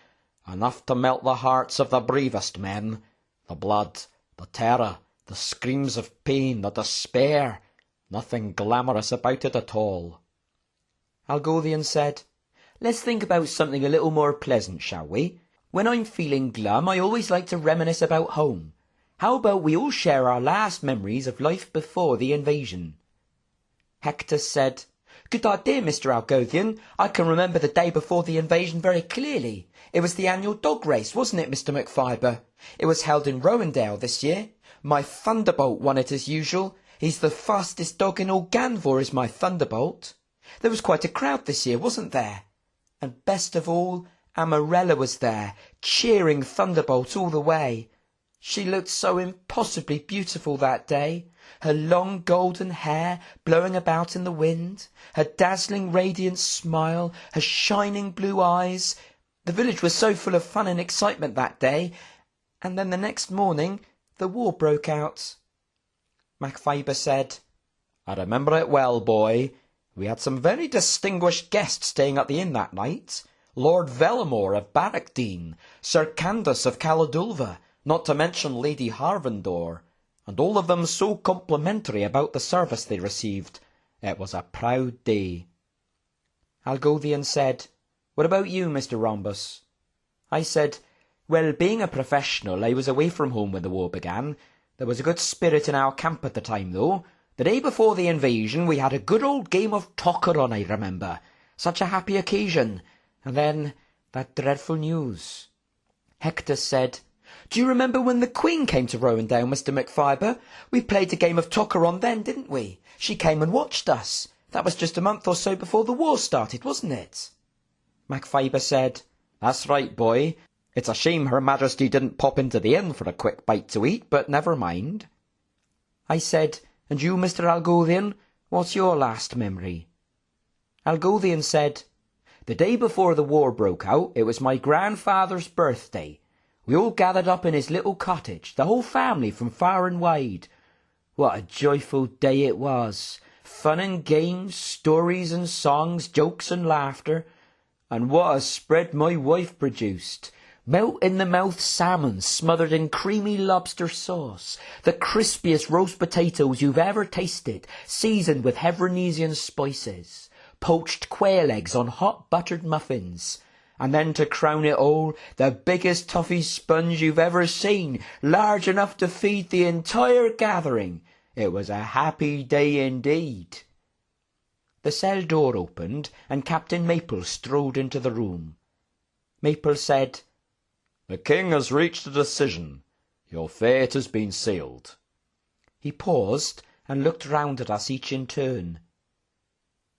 [SPEAKER 1] enough to melt the hearts of the bravest men. The blood, the terror, the screams of pain, the despair. Nothing glamorous about it at all." Algothian said, "Let's think about something a little more pleasant, shall we? When I'm feeling glum, I always like to reminisce about home. How about we all share our last memories of life before the invasion?" Hector said, "Good idea, Mr. Algothian. I can remember the day before the invasion very clearly. It was the annual dog race, wasn't it, Mr. MacFiber? It was held in Rowendale this year. My Thunderbolt won it as usual. He's the fastest dog in all Ganvor, is my Thunderbolt. There was quite a crowd this year, wasn't there? And best of all, Amarella was there, cheering Thunderbolt all the way. She looked so impossibly beautiful that day, her long golden hair blowing about in the wind, her dazzling radiant smile, her shining blue eyes. The village was so full of fun and excitement that day, and then the next morning the war broke out." MacFiber said, "I remember it well, boy. We had some very distinguished guests staying at the inn that night. Lord Vellamore of Barrackdean, Sir Candace of Caladulva, not to mention Lady Harvendor, and all of them so complimentary about the service they received. It was a proud day." Algothian said, "What about you, Mr. Rombus?" I said, "Well, being a professional, I was away from home when the war began. There was a good spirit in our camp at the time, though. The day before the invasion, we had a good old game of Tockeron, I remember. Such a happy occasion. And then that dreadful news." Hector said, "Do you remember when the Queen came to Rowendale, Mr. MacFiber? We played a game of Tockeron then, didn't we? She came and watched us. That was just a month or so before the war started, wasn't it?" MacFiber said, "That's right, boy. It's a shame Her Majesty didn't pop into the inn for a quick bite to eat, but never mind." I said, "And you, Mr. Algothian, what's your last memory?" Algothian said, "The day before the war broke out, it was my grandfather's birthday. We all gathered up in his little cottage, the whole family from far and wide. What a joyful day it was! Fun and games, stories and songs, jokes and laughter. And what a spread my wife produced! melt-in-the-mouth salmon smothered in creamy lobster sauce, the crispiest roast potatoes you've ever tasted, seasoned with Hebronesian spices, poached quail eggs on hot buttered muffins, and then to crown it all, the biggest toffee sponge you've ever seen, large enough to feed the entire gathering. It was a happy day indeed. The cell door opened, and Captain Maple strode into the room. Maple said,
[SPEAKER 3] "The king has reached a decision. Your fate has been sealed."
[SPEAKER 1] He paused and looked round at us each in turn.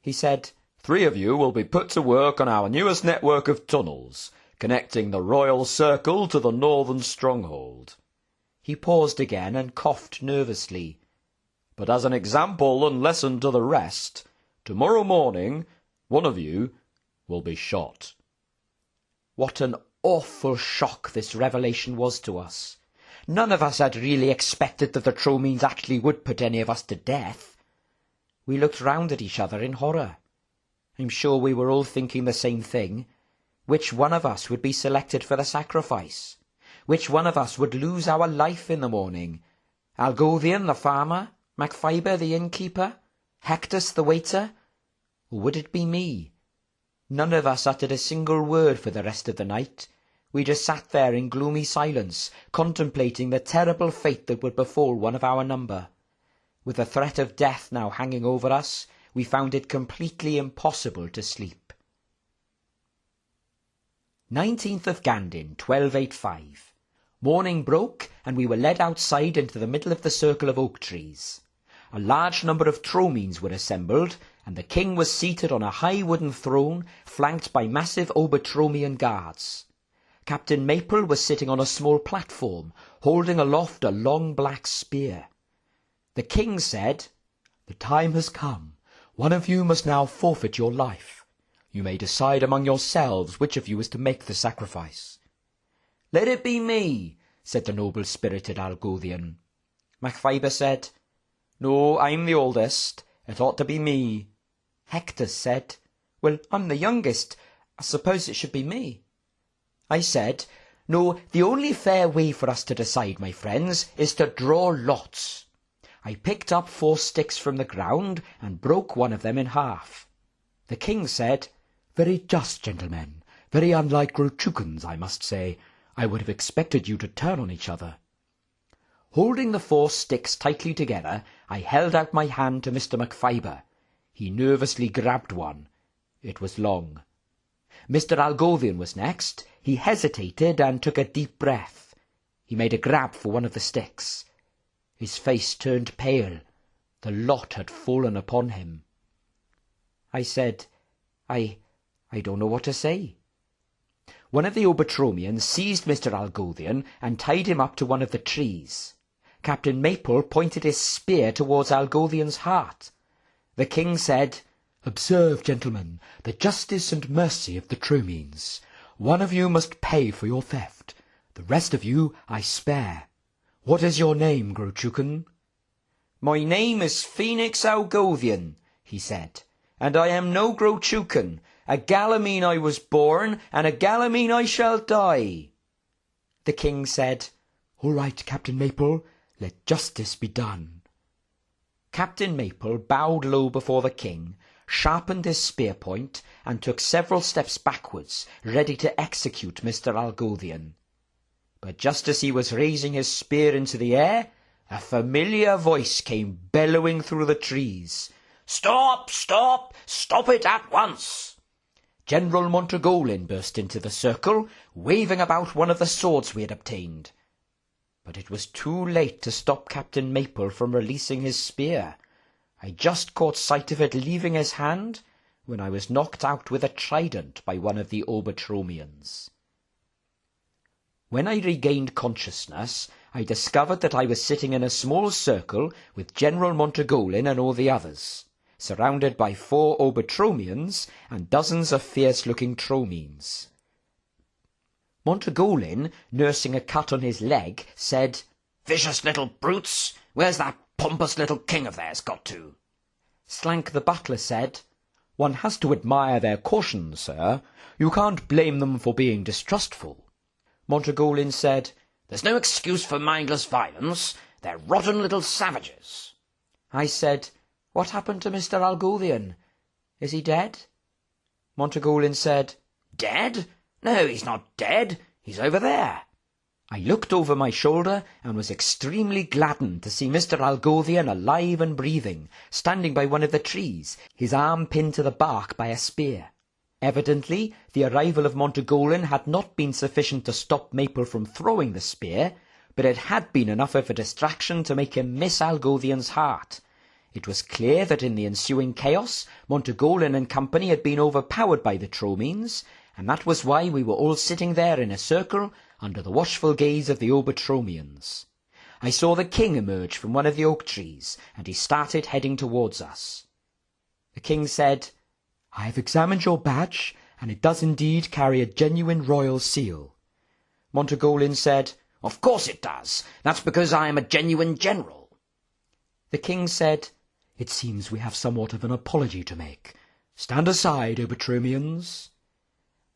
[SPEAKER 1] He said,
[SPEAKER 3] 3 of you will be put to work on our newest network of tunnels, connecting the Royal Circle to the northern stronghold.
[SPEAKER 1] He paused again and coughed nervously.
[SPEAKER 3] But as an example and lesson to the rest, tomorrow morning, one of you will be shot.
[SPEAKER 1] What an awful shock this revelation was to us. None of us had really expected that the Tromeans actually would put any of us to death. We looked round at each other in horror. I'm sure we were all thinking the same thing. Which one of us would be selected for the sacrifice? Which one of us would lose our life in the morning? Algothian the farmer? Macphyber the innkeeper? Hectus the waiter? Or would it be me? None of us uttered a single word for the rest of the night. We just sat there in gloomy silence, contemplating the terrible fate that would befall one of our number. With the threat of death now hanging over us, we found it completely impossible to sleep. 19th of Gandin, 1285. Morning broke, and we were led outside into the middle of the circle of oak trees. A large number of Tromeans were assembled, and the king was seated on a high wooden throne, flanked by massive Obertromian guards. Captain Maple was sitting on a small platform, holding aloft a long black spear. The king said,
[SPEAKER 5] "The time has come. One of you must now forfeit your life. You may decide among yourselves which of you is to make the sacrifice."
[SPEAKER 1] "Let it be me," said the noble-spirited Algothian. Macphyber said, "No, I'm the oldest. It ought to be me." Hector said, "Well, I'm the youngest. I suppose it should be me." I said, "No, the only fair way for us to decide, my friends, is to draw lots." I picked up 4 sticks from the ground and broke one of them in half. The king said,
[SPEAKER 5] "Very just, gentlemen. Very unlike Grochukans, I must say. I would have expected you to turn on each other."
[SPEAKER 1] Holding the 4 sticks tightly together, I held out my hand to Mr. Macphyber. He nervously grabbed one. It was long. Mr. Algothian was next. He hesitated and took a deep breath. He made a grab for one of the sticks. His face turned pale. The lot had fallen upon him. I said, I don't know what to say." One of the Obertromians seized Mr. Algothian and tied him up to one of the trees. Captain Maple pointed his spear towards Algothian's heart. The king said,
[SPEAKER 5] "Observe, gentlemen, the justice and mercy of the Tromeans. One of you must pay for your theft. The rest of you I spare. What is your name, Grochukan?"
[SPEAKER 1] "My name is Phoenix Algothian," he said, "and I am no Grochukan. A Galamene I was born, and a Galamene I shall die." The king said,
[SPEAKER 5] "All right, Captain Maple, let justice be done."
[SPEAKER 1] Captain Maple bowed low before the king, sharpened his spear point, and took several steps backwards, ready to execute Mr. Algothian. But just as he was raising his spear into the air, a familiar voice came bellowing through the trees. "Stop! Stop! Stop it at once!" General Montegolin burst into the circle, waving about one of the swords we had obtained. But it was too late to stop Captain Maple from releasing his spear. I just caught sight of it leaving his hand when I was knocked out with a trident by one of the Obertromians. When I regained consciousness, I discovered that I was sitting in a small circle with General Montegolin and all the others, surrounded by 4 Obertromians and dozens of fierce-looking Tromeans. Montegolin, nursing a cut on his leg, said, "Vicious little brutes! Where's that pompous little king of theirs got to?" Slank the butler said,
[SPEAKER 5] "One has to admire their caution, sir. You can't blame them for being distrustful."
[SPEAKER 2] Montagolin said, "There's no excuse for mindless violence. They're rotten little savages." I said, "What happened to Mr. Algothian? Is he dead?" Montagolin said, "Dead? No, he's not dead. He's over there." I looked over my shoulder and was extremely gladdened to see Mr. Algothian alive and breathing, standing by one of the trees, his arm pinned to the bark by a spear. Evidently, the arrival of Montagolin had not been sufficient to stop Maple from throwing the spear, but it had been enough of a distraction to make him miss Algothian's heart. It was clear that in the ensuing chaos, Montagolin and company had been overpowered by the Tromines, and that was why we were all sitting there in a circle under the watchful gaze of the Obertromians. I saw the king emerge from one of the oak trees, and he started heading towards us. The king said, "I have examined your badge, and it does indeed carry a genuine royal seal." Montagolin said, "Of course it does. That's because I am a genuine general." The king said, "It seems we have somewhat of an apology to make. Stand aside, Obertromians."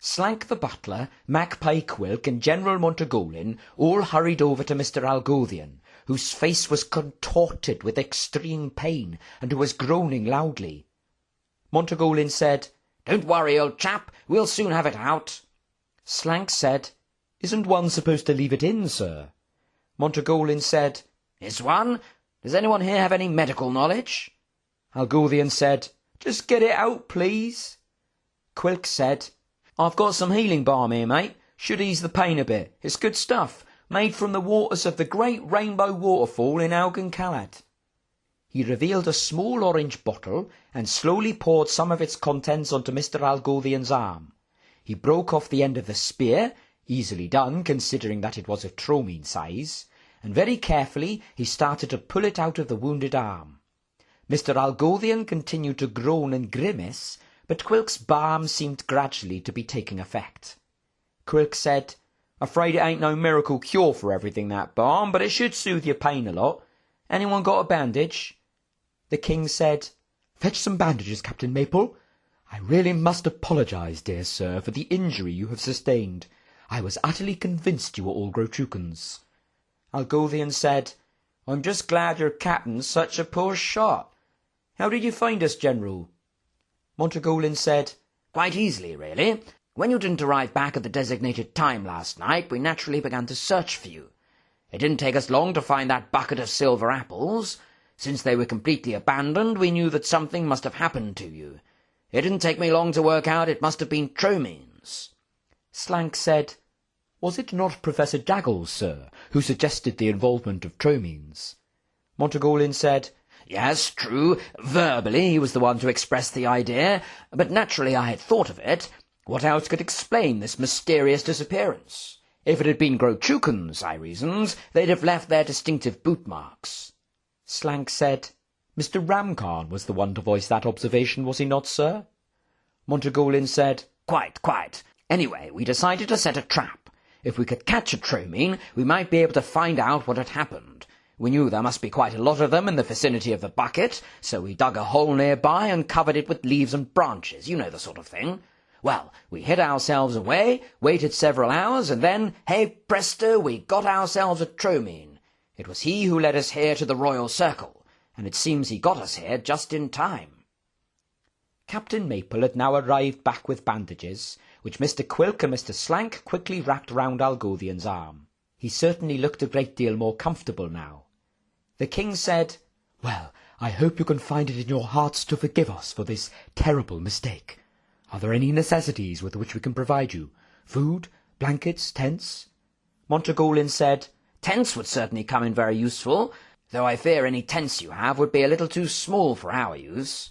[SPEAKER 2] Slank the butler, Magpie Quilk, and General Montagolin all hurried over to Mr. Algothian, whose face was contorted with extreme pain, and who was groaning loudly. Montagolin said, "Don't worry, old chap, we'll soon have it out." Slank said, "Isn't one supposed to leave it in, sir?" Montagolin said, "Is one? Does anyone here have any medical knowledge?" Algothian said, "Just get it out, please." Quilk said, "I've got some healing balm here, mate. Should ease the pain a bit. It's good stuff, made from the waters of the great Rainbow Waterfall in Augencalad." He revealed a small orange bottle and slowly poured some of its contents onto Mr. Algothian's arm. He broke off the end of the spear, easily done considering that it was of Tromine size, and very carefully he started to pull it out of the wounded arm. Mr. Algothian continued to groan and grimace, but Quilk's balm seemed gradually to be taking effect. Quilk said, "Afraid it ain't no miracle cure for everything, that balm, but it should soothe your pain a lot. Anyone got a bandage?" The king said, "Fetch some bandages, Captain Maple. I really must apologise, dear sir, for the injury you have sustained. I was utterly convinced you were all Grochukans." Algothian said, "I'm just glad your captain's such a poor shot. How did you find us, General?" Montagolin said, "Quite easily, really. When you didn't arrive back at the designated time last night, we naturally began to search for you. It didn't take us long to find that bucket of silver apples. Since they were completely abandoned, we knew that something must have happened to you. It didn't take me long to work out it must have been Tromines." Slank said, "Was it not Professor Jaggles, sir, who suggested the involvement of Tromines?" Montagolin said, "Yes, true. Verbally, he was the one to express the idea, but naturally I had thought of it. What else could explain this mysterious disappearance? If it had been Grochukans, I reasoned, they'd have left their distinctive boot marks." Slank said, "Mr. Ramcarn was the one to voice that observation, was he not, sir?" Montagolin said, Quite. Anyway, we decided to set a trap. If we could catch a Tromine, we might be able to find out what had happened. We knew there must be quite a lot of them in the vicinity of the bucket, so we dug a hole nearby and covered it with leaves and branches, you know the sort of thing. Well, we hid ourselves away, waited several hours, and then, hey presto, we got ourselves a Tromine. It was he who led us here to the Royal Circle, and it seems he got us here just in time." Captain Maple had now arrived back with bandages, which Mr. Quilk and Mr. Slank quickly wrapped round Algothian's arm. He certainly looked a great deal more comfortable now. The king said, "Well, I hope you can find it in your hearts to forgive us for this terrible mistake. Are there any necessities with which we can provide you? Food, blankets, tents?" Montagolin said, "Tents would certainly come in very useful, though I fear any tents you have would be a little too small for our use."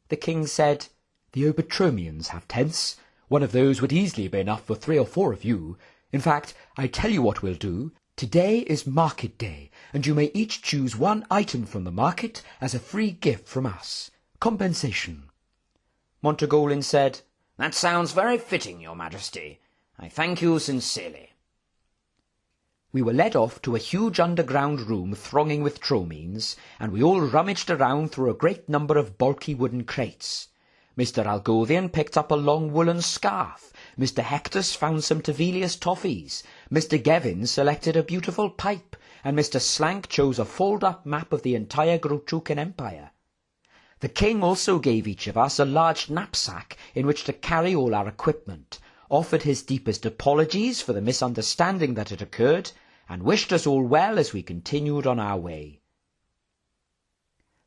[SPEAKER 2] The king said, "The Obertromians have tents. One of those would easily be enough for 3 or 4 of you. In fact, I tell you what we'll do. Today is market day, and you may each choose one item from the market as a free gift from us. Compensation." Montagolin said, "That sounds very fitting, your majesty. I thank you sincerely." We were led off to a huge underground room thronging with Tromines, and we all rummaged around through a great number of bulky wooden crates.
[SPEAKER 1] Mr. Algothian picked up a long woolen scarf. Mr. Hectus found some Tevelius toffees. Mr. Gevin selected a beautiful pipe, and Mr. Slank chose a fold-up map of the entire Grochucan Empire. The king also gave each of us a large knapsack in which to carry all our equipment, offered his deepest apologies for the misunderstanding that had occurred, and wished us all well as we continued on our way.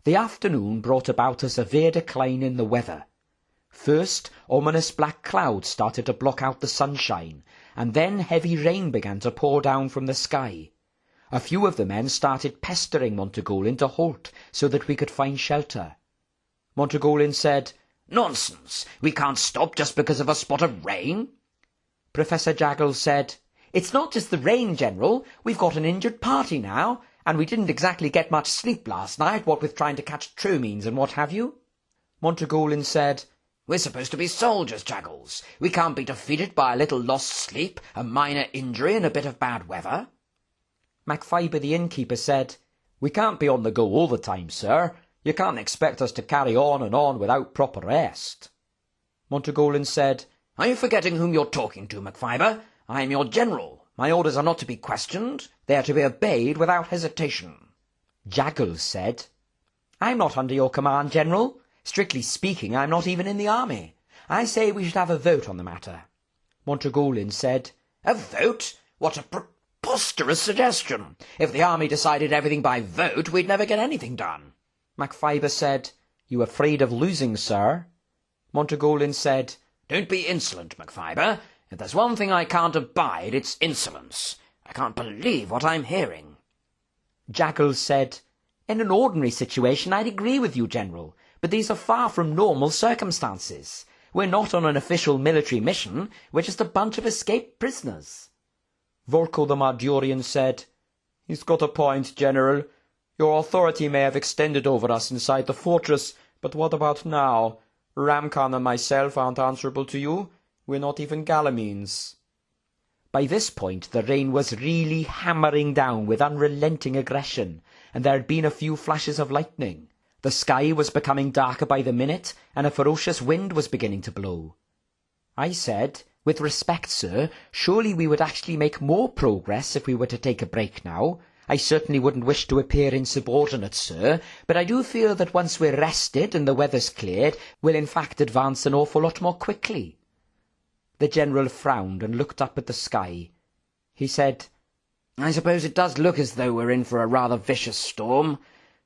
[SPEAKER 1] The afternoon brought about a severe decline in the weather. First, ominous black clouds started to block out the sunshine, and then heavy rain began to pour down from the sky. A few of the men started pestering Montagolin to halt so that we could find shelter. Montagolin said, "Nonsense! We can't stop just because of a spot of rain." Professor Jaggles said, "It's not just the rain, General. We've got an injured party now, and we didn't exactly get much sleep last night, what with trying to catch tromines and what have you." Montagolin said, "We're supposed to be soldiers, Jaggles. We can't be defeated by a little lost sleep, a minor injury, and a bit of bad weather." MacFiber the innkeeper said, "We can't be on the go all the time, sir. You can't expect us to carry on and on without proper rest." Montagolin said, "Are you forgetting whom you're talking to, MacFiber? I am your general. My orders are not to be questioned. They are to be obeyed without hesitation." Jaggles said, "I'm not under your command, General. Strictly speaking, I'm not even in the army. I say we should have a vote on the matter." Montagolin said, "A vote? What a preposterous suggestion! If the army decided everything by vote, we'd never get anything done." MacFiber said, "You afraid of losing, sir?" Montagolin said, "Don't be insolent, MacFiber. If there's one thing I can't abide, it's insolence. I can't believe what I'm hearing." Jaggles said, "In an ordinary situation I'd agree with you, General, but these are far from normal circumstances. We're not on an official military mission. We're just a bunch of escaped prisoners." Volko the Mardurian said, "He's got a point, General. Your authority may have extended over us inside the fortress, but what about now? Ramkhan and myself aren't answerable to you. We're not even Galamines." By this point the rain was really hammering down with unrelenting aggression, and there had been a few flashes of lightning. The sky was becoming darker by the minute, and a ferocious wind was beginning to blow. I said, "With respect, sir, surely we would actually make more progress if we were to take a break now. I certainly wouldn't wish to appear insubordinate, sir, but I do feel that once we're rested and the weather's cleared, we'll in fact advance an awful lot more quickly." The General frowned and looked up at the sky. He said, "I suppose it does look as though we're in for a rather vicious storm,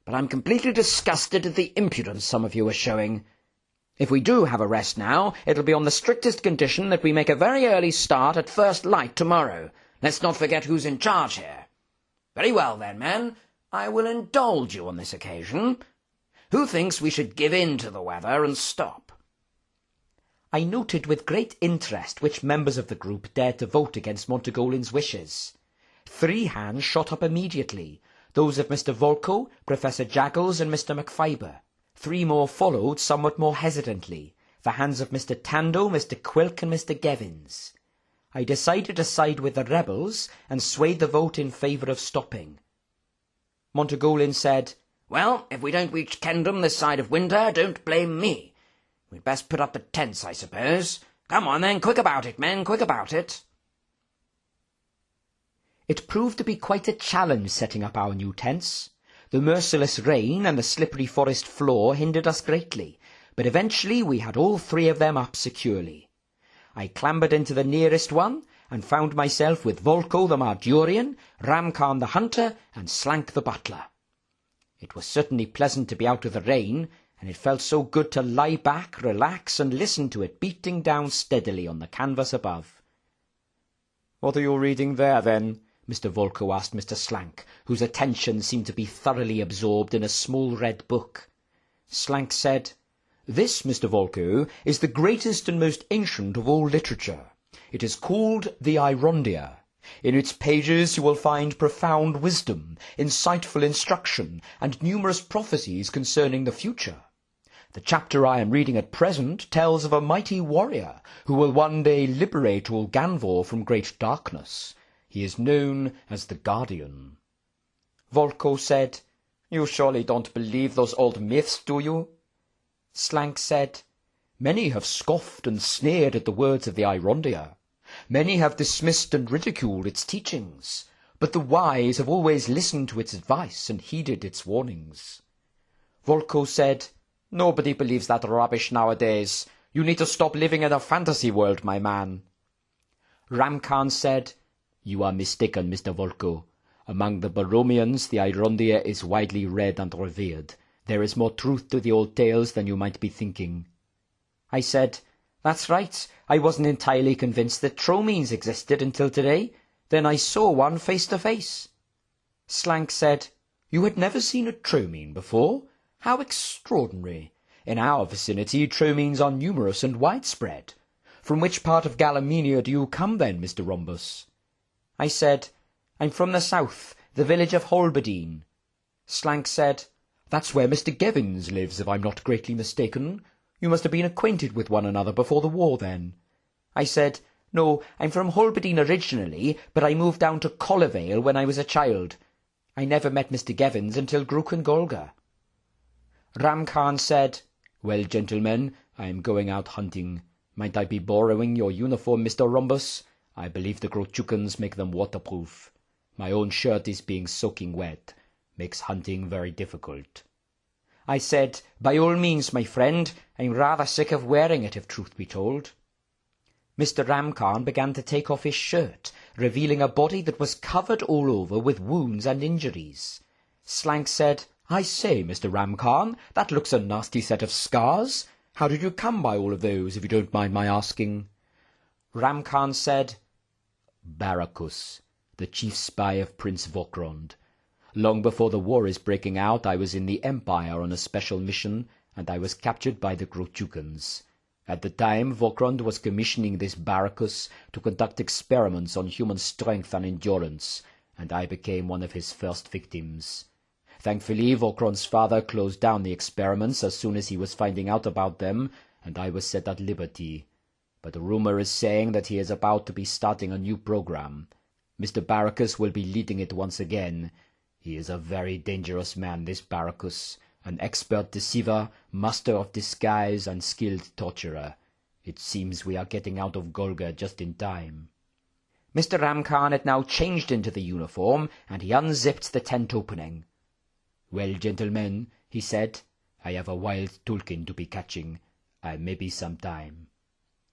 [SPEAKER 1] but I'm completely disgusted at the impudence some of you are showing. If we do have a rest now, it'll be on the strictest condition that we make a very early start at first light tomorrow. Let's not forget who's in charge here. Very well then, men, I will indulge you on this occasion. Who thinks we should give in to the weather and stop?" I noted with great interest which members of the group dared to vote against Montagolin's wishes. 3 hands shot up immediately, those of Mr. Volko, Professor Jaggles, and Mr. MacFiber. 3 more followed somewhat more hesitantly, the hands of Mr. Tando, Mr. Quilk, and Mr. Gevins. I decided to side with the rebels and swayed the vote in favour of stopping. Montagolin said, "Well, if we don't reach Kendham this side of winter, don't blame me. We'd best put up the tents, I suppose. Come on then, quick about it, men, quick about it." It proved to be quite a challenge setting up our new tents. The merciless rain and the slippery forest floor hindered us greatly, but eventually we had all 3 of them up securely. I clambered into the nearest one, and found myself with Volko the Mardurian, Ramkhan the hunter, and Slank the butler. It was certainly pleasant to be out of the rain, and it felt so good to lie back, relax, and listen to it beating down steadily on the canvas above. "What are you reading there, then?" Mr. Volko asked Mr. Slank, whose attention seemed to be thoroughly absorbed in a small red book. Slank said, "This, Mr. Volko, is the greatest and most ancient of all literature. It is called the Irondia. In its pages you will find profound wisdom, insightful instruction, and numerous prophecies concerning the future. The chapter I am reading at present tells of a mighty warrior who will one day liberate all Ganvor from great darkness. He is known as the Guardian." Volko said, "You surely don't believe those old myths, do you?" Slank said,
[SPEAKER 5] Many have scoffed and sneered at the words of the Irondia. Many have dismissed and ridiculed its teachings, but the wise have always listened to its advice and heeded its warnings. Volko said, "Nobody believes that rubbish nowadays. You need to stop living in a fantasy world, my man." Ramkhan said, "You are mistaken, Mr. Volko. Among the Baromians, the Irondia is widely read and revered. There is more truth to the old tales than you might be thinking." I said, "That's right. I wasn't entirely convinced that Tromeans existed until today. Then I saw one face to face." Slank said, "You had never seen a Tromene before? How extraordinary. In our vicinity, Tromenes are numerous and widespread. From which part of Galliminia do you come then, Mr. Rombus?" I said, "I'm from the south, the village of Holberdine." Slank said, "That's where Mr. Gevins lives, if I'm not greatly mistaken. You must have been acquainted with one another before the war, then." I said, "No, I'm from Holberdine originally, but I moved down to Collivale when I was a child. I never met Mr. Gevins until Gruchen Golga." Ramkhan said, "Well, gentlemen, I am going out hunting. Might I be borrowing your uniform, Mr. Rombus? I believe the Grochukans make them waterproof. My own shirt is being soaking wet. Makes hunting very difficult." I said, "By all means, my friend. I'm rather sick of wearing it, if truth be told." Mr. Ramkhan began to take off his shirt, revealing a body that was covered all over with wounds and injuries. Slank said, "I say, Mr. Ramkhan, that looks a nasty set of scars. How did you come by all of those, if you don't mind my asking?" Ramkhan said, "Baracus, the chief spy of Prince Vokrond. Long before the war is breaking out, I was in the Empire on a special mission, and I was captured by the Grochukans. At the time, Vokrond was commissioning this Baracus to conduct experiments on human strength and endurance, and I became one of his first victims. Thankfully, Vokrond's father closed down the experiments as soon as he was finding out about them, and I was set at liberty. But a rumor is saying that he is about to be starting a new program. Mr. Baracus will be leading it once again. He is a very dangerous man, this Baracus, an expert deceiver, master of disguise, and skilled torturer. It seems we are getting out of Golga just in time." Mr. Ramkhan had now changed into the uniform, and he unzipped the tent opening. "Well, gentlemen," he said, "I have a wild tulkin to be catching. Maybe some time."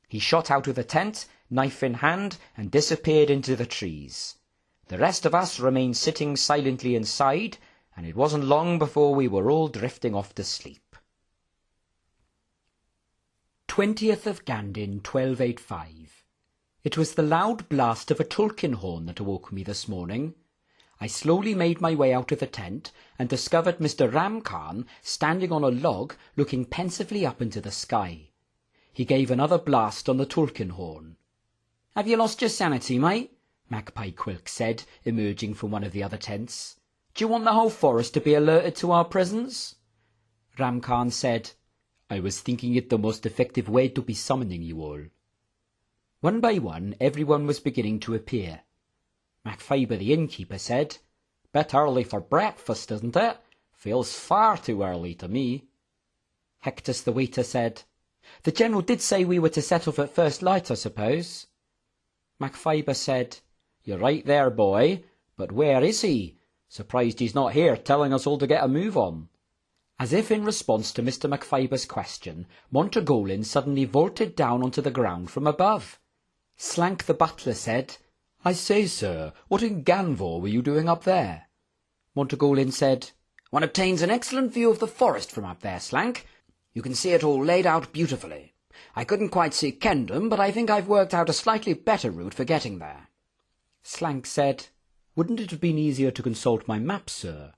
[SPEAKER 5] He shot out of the tent, knife in hand, and disappeared into the trees. The rest of us remained sitting silently inside, and it wasn't long before we were all drifting off to sleep.
[SPEAKER 1] 20th of Gandin, 1285. It was the loud blast of a tulkinhorn that awoke me this morning. I slowly made my way out of the tent, and discovered Mr. Ramkhan standing on a log, looking pensively up into the sky. He gave another blast on the tulkinhorn. "Have you lost your sanity, mate?" Magpie Quilk said, emerging from one of the other tents. "Do you want the whole forest to be alerted to our presence?" Ramkhan said, "I was thinking it the most effective way to be summoning you all." One by one, everyone was beginning to appear. MacFiber the innkeeper said, "Bit early for breakfast, isn't it? Feels far too early to me." Hectus the waiter said, "The general did say we were to set off at first light, I suppose." MacFiber said, "You're right there, boy, but where is he? Surprised he's not here telling us all to get a move on." As if in response to Mr. MacFiber's question, Montagolin suddenly vaulted down onto the ground from above. Slank the butler said,
[SPEAKER 5] "I say, sir, what in Ganvor were you doing up there?"
[SPEAKER 1] Montagolin said, "One obtains an excellent view of the forest from up there, Slank. You can see it all laid out beautifully. I couldn't quite see Kendham, but I think I've worked out a slightly better route for getting there." Slank said, "Wouldn't it have been easier to consult my maps, sir?"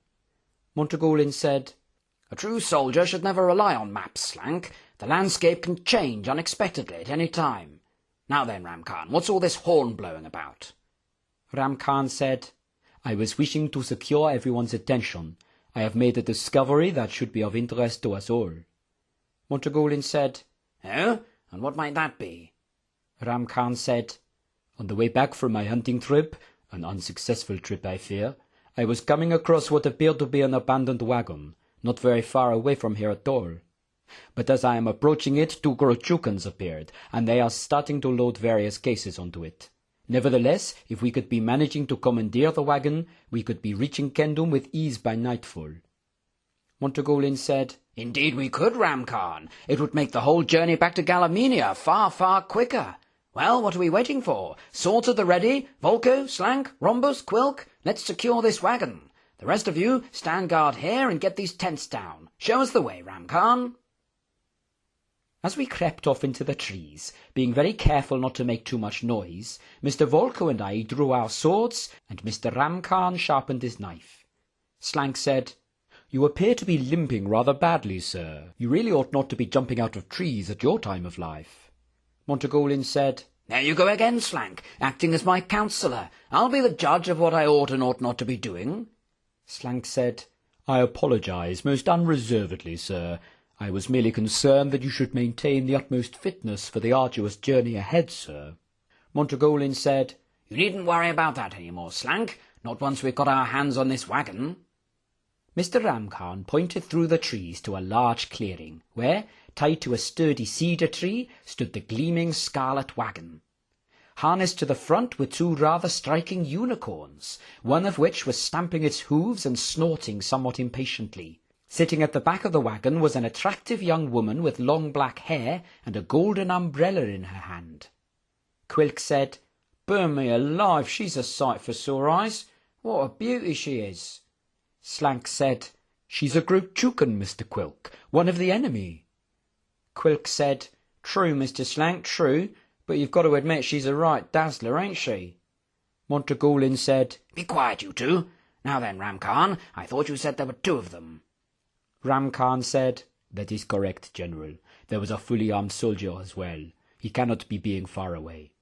[SPEAKER 1] Montagolin said, "A true soldier should never rely on maps, Slank. The landscape can change unexpectedly at any time. Now then, Ramkhan, what's all this horn blowing about?" Ramkhan said, "I was wishing to secure everyone's attention. I have made a discovery that should be of interest to us all." Montagolin said, "Oh, and what might that be?" Ramkhan said, "On the way back from my hunting trip, an unsuccessful trip I fear, I was coming across what appeared to be an abandoned wagon, not very far away from here at all.
[SPEAKER 5] But as I am approaching it, 2 Grochukans appeared, and they are starting to load various cases onto it. Nevertheless, if we could be managing to commandeer the wagon, we could be reaching Kendum with ease by nightfall.
[SPEAKER 1] Montagolin said, "Indeed we could, Ramkhan. It would make the whole journey back to Galamenia far, far quicker. Well, what are we waiting for? Swords at the ready? Volko, Slank, Rombus, Quilk? Let's secure this wagon. The rest of you, stand guard here and get these tents down. Show us the way, Ramkhan."
[SPEAKER 5] As we crept off into the trees, being very careful not to make too much noise, Mr. Volko and I drew our swords, and Mr. Ramkhan sharpened his knife. Slank said, "You appear to be limping rather badly, sir. You really ought not to be jumping out of trees at your time of life."
[SPEAKER 1] Montagolin said, "There you go again, Slank, acting as my counsellor. I'll be the judge of what I ought and ought not to be doing."
[SPEAKER 5] Slank said, "I apologize most unreservedly, sir. I was merely concerned that you should maintain the utmost fitness for the arduous journey ahead, sir."
[SPEAKER 1] Montagolin said, "You needn't worry about that any more, Slank, not once we've got our hands on this wagon."
[SPEAKER 5] Mr. Ramkhan pointed through the trees to a large clearing, where, tied to a sturdy cedar tree, stood the gleaming scarlet wagon. Harnessed to the front were 2 rather striking unicorns, one of which was stamping its hooves and snorting somewhat impatiently. Sitting at the back of the wagon was an attractive young woman with long black hair and a golden umbrella in her hand.
[SPEAKER 2] Quilk said, "Burn me alive, she's a sight for sore eyes. What a beauty she is."
[SPEAKER 5] Slank said, "She's a Grochukan, Mr. Quilk, one of the enemy."
[SPEAKER 2] Quilk said, "True, Mr. Slank, true, but you've got to admit she's a right dazzler, ain't she?"
[SPEAKER 5] Montagolin said,
[SPEAKER 1] "Be quiet, you two. Now then, Ramkhan, I thought you said there were 2 of them."
[SPEAKER 5] Ramkhan said, "That is correct, General. There was a fully armed soldier as well. He cannot be being far away."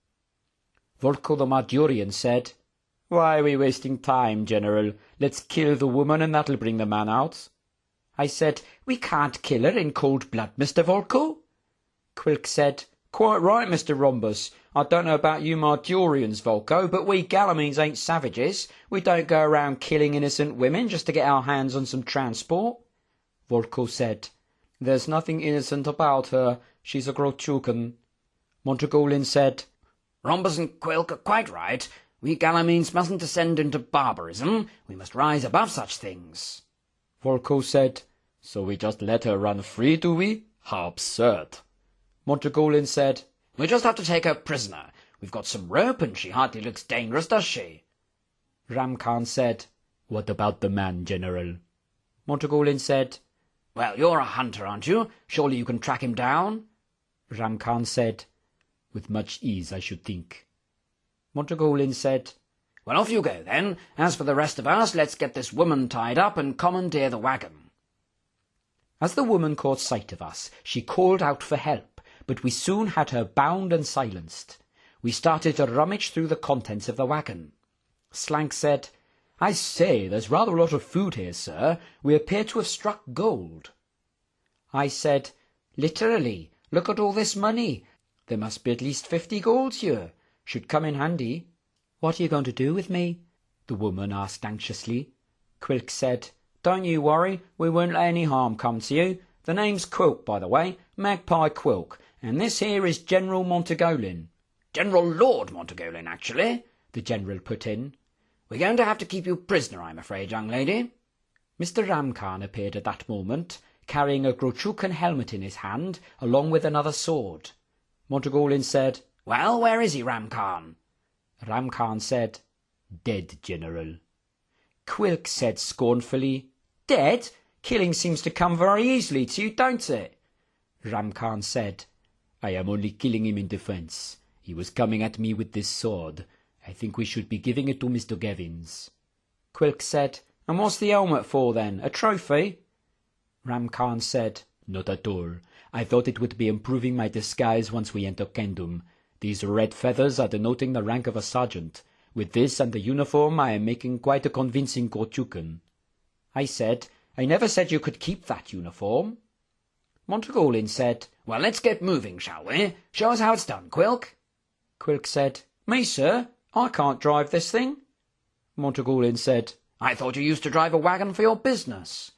[SPEAKER 2] Volko the Majorian said, "Why are we wasting time, General? Let's kill the woman and that'll bring the man out."
[SPEAKER 5] I said, "We can't kill her in cold blood, Mr. Volko."
[SPEAKER 2] Quilk said, "Quite right, Mr. Rombus. I don't know about you Majorians, Volko, but we Galamines ain't savages. We don't go around killing innocent women just to get our hands on some transport."
[SPEAKER 5] Volko said,
[SPEAKER 2] "There's nothing innocent about her. She's a Grochukan."
[SPEAKER 5] Montagolin said,
[SPEAKER 1] "Rombus and Quilk are quite right. We Galamines mustn't descend into barbarism. We must rise above such things."
[SPEAKER 5] Volko said,
[SPEAKER 3] "So we just let her run free, do we? How absurd."
[SPEAKER 5] Montagolin said,
[SPEAKER 1] "We just have to take her prisoner. We've got some rope and she hardly looks dangerous, does she?"
[SPEAKER 5] Ramkhan said,
[SPEAKER 3] "What about the man, General?"
[SPEAKER 5] Montagolin said,
[SPEAKER 1] "Well, you're a hunter, aren't you? Surely you can track him down?"
[SPEAKER 5] Ramkhan said,
[SPEAKER 3] "With much ease, I should think."
[SPEAKER 5] Montagolin said,
[SPEAKER 1] "Well, off you go, then. As for the rest of us, let's get this woman tied up and commandeer the wagon."
[SPEAKER 5] As the woman caught sight of us, she called out for help, but we soon had her bound and silenced. We started to rummage through the contents of the wagon. Slank said, "I say, there's rather a lot of food here, sir. We appear to have struck gold." I said, "Literally, look at all this money. There must be at least 50 golds here. Should come in handy." "What are you going to do with me?" the woman asked anxiously.
[SPEAKER 2] Quilk said, "Don't you worry, we won't let any harm come to you. The name's Quilk, by the way, Magpie Quilk, and this here is General Montagolin."
[SPEAKER 1] "General Lord Montagolin, actually,"
[SPEAKER 5] the general put in.
[SPEAKER 1] "We're going to have to keep you prisoner, I'm afraid, young lady."
[SPEAKER 5] Mr. Ramkhan appeared at that moment, carrying a Grochukan helmet in his hand, along with another sword.
[SPEAKER 1] Montagolin said, "Well, where is he, Ramkhan?"
[SPEAKER 5] Ramkhan said,
[SPEAKER 3] "Dead, General."
[SPEAKER 2] Quilk said scornfully, "Dead? Killing seems to come very easily to you, don't it?"
[SPEAKER 5] Ramkhan said,
[SPEAKER 3] "I am only killing him in defense. He was coming at me with this sword. I think we should be giving it to Mr. Gevins."
[SPEAKER 2] Quilk said, "And what's the helmet for, then? A trophy?"
[SPEAKER 5] Ramkhan said,
[SPEAKER 3] "Not at all. I thought it would be improving my disguise once we enter Kendum. These red feathers are denoting the rank of a sergeant. With this and the uniform, I am making quite a convincing Grochukan."
[SPEAKER 5] I said, "I never said you could keep that uniform."
[SPEAKER 1] Montagolin said, "Well, let's get moving, shall we? Show us how it's done, Quilk."
[SPEAKER 2] Quilk said, "Me, sir? I can't drive this thing."
[SPEAKER 5] Montagolin said,
[SPEAKER 1] "I thought you used to drive a wagon for your business."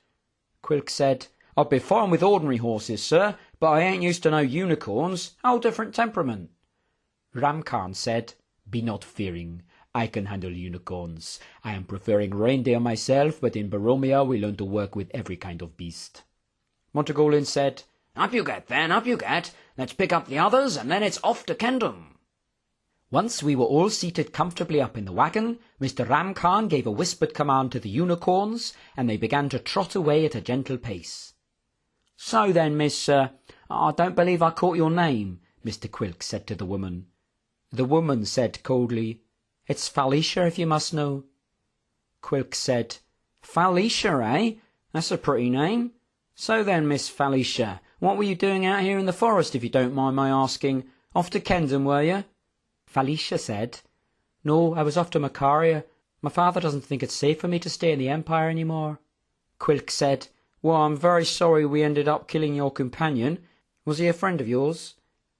[SPEAKER 2] Quilk said, I'd be fine with ordinary horses, sir, but I ain't used to no unicorns. Whole different temperament.
[SPEAKER 5] Ramkhan said, "Be not fearing. I can handle unicorns. I am preferring reindeer myself, but in Boromir we learn to work with every kind of beast."
[SPEAKER 2] Montagolin said,
[SPEAKER 1] Up you get, then, up you get. Let's pick up the others, and then it's off to Kendom.
[SPEAKER 5] Once we were all seated comfortably up in the wagon, Mr. Ramkhan gave a whispered command to the unicorns, and they began to trot away at a gentle pace.
[SPEAKER 2] "So then, Miss, I don't believe I caught your name," Mr. Quilk said to the woman.
[SPEAKER 5] The woman said coldly, "It's Felicia, if you must know."
[SPEAKER 2] Quilk said, "Felicia, eh? That's a pretty name. So then, Miss Felicia, what were you doing out here in the forest, if you don't mind my asking? Off to Kendon, were you?"
[SPEAKER 5] Felicia said, "No, I was off to Macaria. My father doesn't think it's safe for me to stay in the Empire any more."
[SPEAKER 2] Quilk said, "Well, I'm very sorry we ended up killing your companion. Was he a friend of yours?"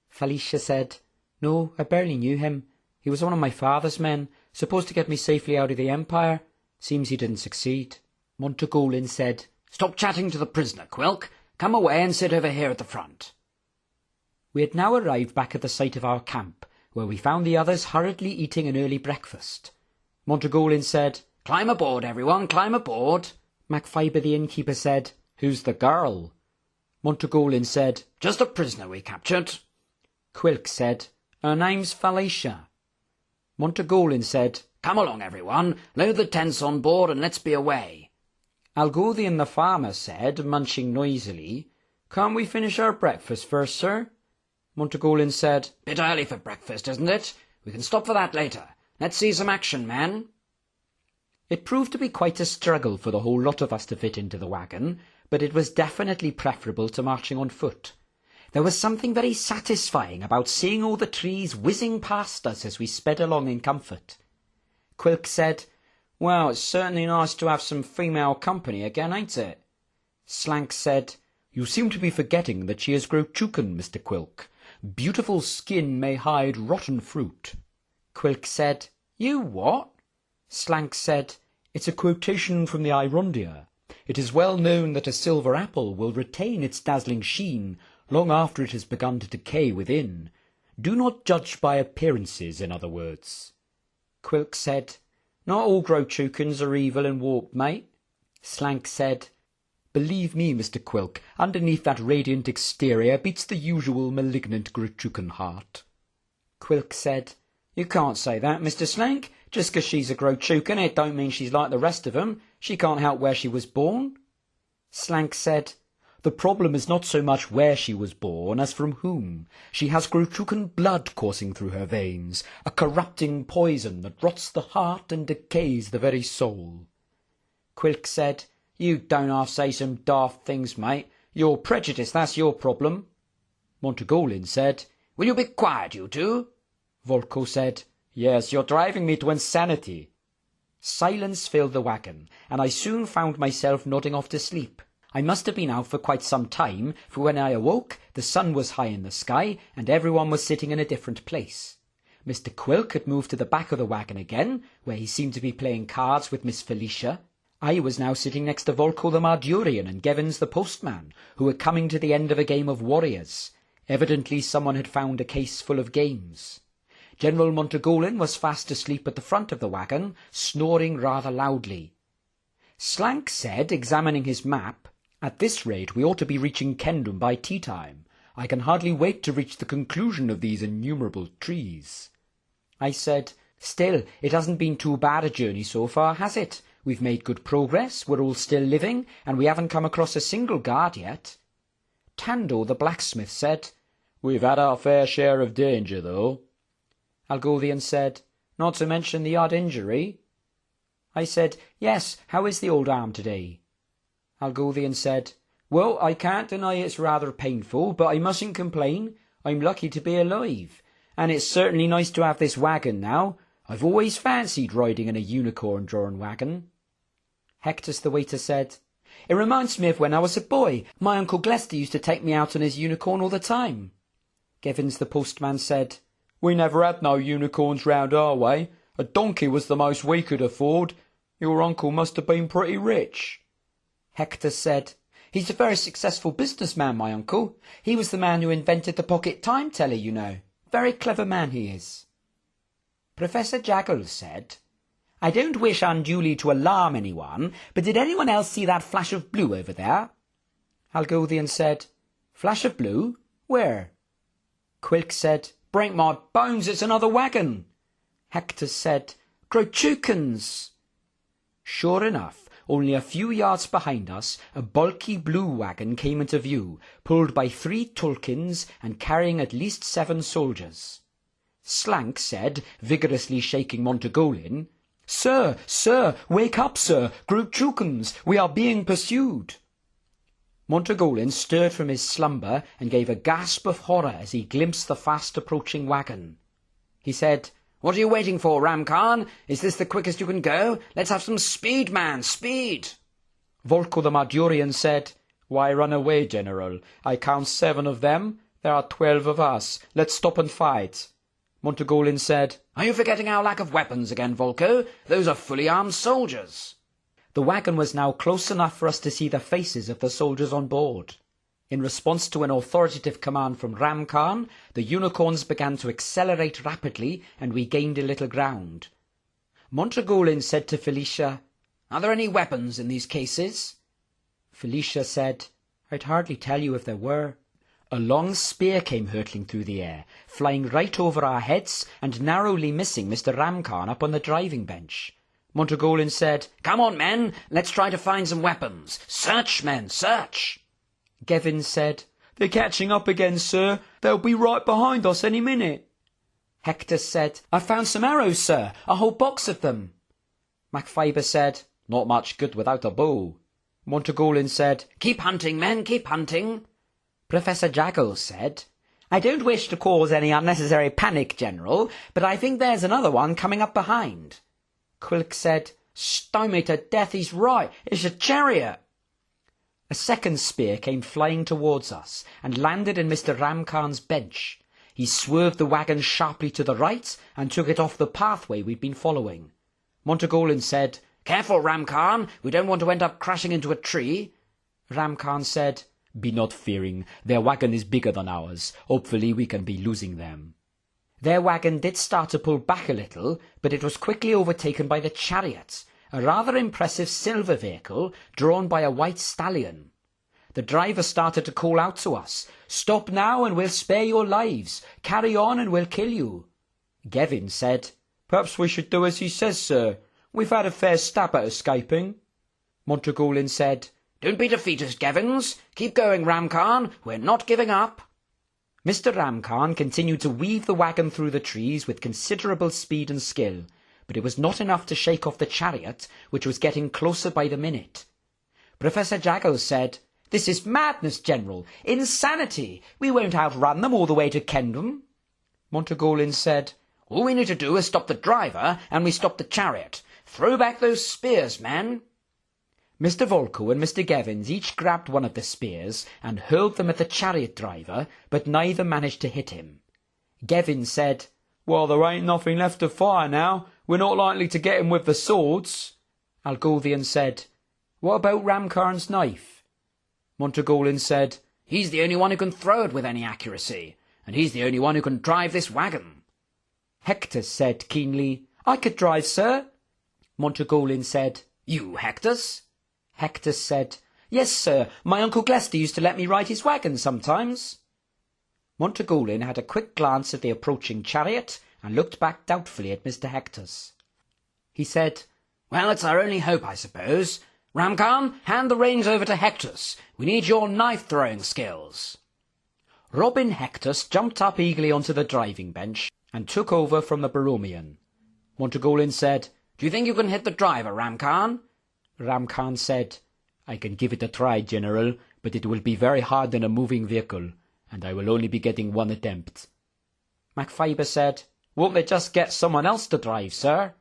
[SPEAKER 5] Felicia said, "No, I barely knew him. He was one of my father's men, supposed to get me safely out of the Empire. Seems he didn't succeed."
[SPEAKER 1] Montagolin said, "Stop chatting to the prisoner, Quilk. Come away and sit over here at the front."
[SPEAKER 5] We had now arrived back at the site of our camp, where we found the others hurriedly eating an early breakfast.
[SPEAKER 2] Montagolin said,
[SPEAKER 1] "Climb aboard, everyone, climb aboard."
[SPEAKER 5] MacFiber the innkeeper said,
[SPEAKER 2] "Who's the girl?" Montagolin said,
[SPEAKER 1] "Just a prisoner we captured."
[SPEAKER 2] Quilk said, "Her name's Felicia." Montagolin said,
[SPEAKER 1] "Come along, everyone. Load the tents on board and let's be away."
[SPEAKER 2] Algothian the farmer said, munching noisily, "Can't we finish our breakfast first, sir?" Montagolin said,
[SPEAKER 1] "Bit early for breakfast, isn't it? We can stop for that later. Let's see some action, man."
[SPEAKER 5] It proved to be quite a struggle for the whole lot of us to fit into the wagon, but it was definitely preferable to marching on foot. There was something very satisfying about seeing all the trees whizzing past us as we sped along in comfort.
[SPEAKER 2] Quilk said, "Well, it's certainly nice to have some female company again, ain't it?"
[SPEAKER 5] Slank said, "You seem to be forgetting that she is Grochukan, Mr. Quilk. Beautiful skin may hide rotten fruit."
[SPEAKER 2] Quilk said, "You what?"
[SPEAKER 5] Slank said, "It's a quotation from the Irondia. It is well known that a silver apple will retain its dazzling sheen long after it has begun to decay within. Do not judge by appearances, in other words."
[SPEAKER 2] Quilk said, "Not all Grochukans are evil and warped, mate."
[SPEAKER 5] Slank said, "Believe me, Mr. Quilk, underneath that radiant exterior beats the usual malignant Grochukan heart."
[SPEAKER 2] Quilk said, "You can't say that, Mr. Slank. Just 'cause she's a Grochukan, it don't mean she's like the rest of 'em. She can't help where she was born."
[SPEAKER 5] Slank said, "The problem is not so much where she was born as from whom. She has Grochukan blood coursing through her veins, a corrupting poison that rots the heart and decays the very soul."
[SPEAKER 2] Quilk said, "You don't half say some daft things, mate. You're prejudiced, that's your problem."
[SPEAKER 5] Montagolin said,
[SPEAKER 1] "Will you be quiet, you two?"
[SPEAKER 5] Volko said, "Yes, you're driving me to insanity." Silence filled the wagon, and I soon found myself nodding off to sleep. I must have been out for quite some time, for when I awoke, the sun was high in the sky, and everyone was sitting in a different place. Mr. Quilk had moved to the back of the wagon again, where he seemed to be playing cards with Miss Felicia. I was now sitting next to Volko the Mardurian and Gevins the postman, who were coming to the end of a game of warriors. Evidently someone had found a case full of games. General Montagolin was fast asleep at the front of the wagon, snoring rather loudly. Slank said, examining his map, "At this rate we ought to be reaching Kendom by tea-time. I can hardly wait to reach the conclusion of these innumerable trees." I said, "Still, it hasn't been too bad a journey so far, has it? We've made good progress, we're all still living, and we haven't come across a single guard yet." Tando the blacksmith said,
[SPEAKER 3] "We've had our fair share of danger, though."
[SPEAKER 2] Algothian said, "Not to mention the odd injury." I said, "Yes, how is the old arm today?" Algothian said, "Well, I can't deny it's rather painful, but I mustn't complain. I'm lucky to be alive. And it's certainly nice to have this wagon now. I've always fancied riding in a unicorn-drawn wagon." Hectus the waiter said, "It reminds me of when I was a boy. My Uncle Glester used to take me out on his unicorn all the time." Gevins the postman said,
[SPEAKER 3] "We never had no unicorns round our way. A donkey was the most we could afford. Your uncle must have been pretty rich."
[SPEAKER 2] Hector said,
[SPEAKER 5] He's a very successful businessman, my uncle. He was the man who invented the pocket time teller, you know. Very clever man he is. Professor Jaggles said, I don't wish unduly to alarm anyone, but did anyone else see that flash of blue over there? Algothian said, Flash of blue? Where? Quilk said, Break my bones, it's another wagon. Hector said, Grochukins. Sure enough, only a few yards behind us, a bulky blue wagon came into view, pulled by 3 tulkins and carrying at least 7 soldiers. Slank said, vigorously shaking Montagolin, Sir, sir, wake up, sir, Grochukins, we are being pursued. Montagolin stirred from his slumber and gave a gasp of horror as he glimpsed the fast-approaching wagon. He said, What are you waiting for, Ram-Khan? Is this the quickest you can go? Let's have some speed, man, speed! Volko the Madurian said, Why run away, General? I count 7 of them. There are 12 of us. Let's stop and fight. Montagolin said, Are you forgetting our lack of weapons again, Volko? Those are fully armed soldiers. The wagon was now close enough for us to see the faces of the soldiers on board. In response to an authoritative command from Ram-Khan, the unicorns began to accelerate rapidly, and we gained a little ground. Montagolin said to Felicia, Are there any weapons in these cases? Felicia said, I'd hardly tell you if there were. A long spear came hurtling through the air, flying right over our heads and narrowly missing Mr. Ram-Khan up on the driving bench. Montagolin said, Come on, men, let's try to find some weapons. Search, men, search. Gevin said, They're catching up again, sir. They'll be right behind us any minute. Hector said, I found some arrows, sir, a whole box of them. MacFiber said, Not much good without a bow. Montagolin said, Keep hunting, men, keep hunting. Professor Jaggles said, I don't wish to cause any unnecessary panic, General, but I think there's another one coming up behind. Quilk said, Stone me to death, he's right, it's a chariot. A second spear came flying towards us and landed in Mr. Ram-Khan's bench. He swerved the wagon sharply to the right and took it off the pathway we'd been following. Montagolin said, Careful, Ram-Khan, we don't want to end up crashing into a tree. Ram-Khan said, Be not fearing, their wagon is bigger than ours. Hopefully we can be losing them. Their wagon did start to pull back a little, but it was quickly overtaken by the chariot, a rather impressive silver vehicle drawn by a white stallion. The driver started to call out to us, Stop now and we'll spare your lives. Carry on and we'll kill you. Gevin said, Perhaps we should do as he says, sir. We've had a fair stab at escaping. Montagolin said, Don't be defeatist, Gevins. Keep going, Ram-Khan. We're not giving up. Mr. Ram-Khan continued to weave the wagon through the trees with considerable speed and skill, but it was not enough to shake off the chariot, which was getting closer by the minute. Professor Jaggles said, This is madness, General. Insanity. We won't outrun them all the way to Kendham. Montagolin said, All we need to do is stop the driver, and we stop the chariot. Throw back those spears, man. Mr. Volko and Mr. Gevins each grabbed one of the spears and hurled them at the chariot driver, but neither managed to hit him. Gevin said, Well, there ain't nothing left to fire now. We're not likely to get him with the swords. Algothian said, What about Ram-Khan's knife? Montagolin said, He's the only one who can throw it with any accuracy, and he's the only one who can drive this wagon. Hector said keenly, I could drive, sir. Montagolin said, You, Hector's? Hector said, Yes, sir, my Uncle Glester used to let me ride his wagon sometimes. Montagolin had a quick glance at the approaching chariot and looked back doubtfully at Mr. Hector's. He said, Well, it's our only hope, I suppose. Ram-Khan, hand the reins over to Hector's. We need your knife-throwing skills. Robin Hector's jumped up eagerly onto the driving bench and took over from the Baromian. Montagolin said, Do you think you can hit the driver, Ram-Khan? Ram-Khan said, I can give it a try, General, but it will be very hard in a moving vehicle, and I will only be getting one attempt. MacFiber said, Won't they just get someone else to drive, sir?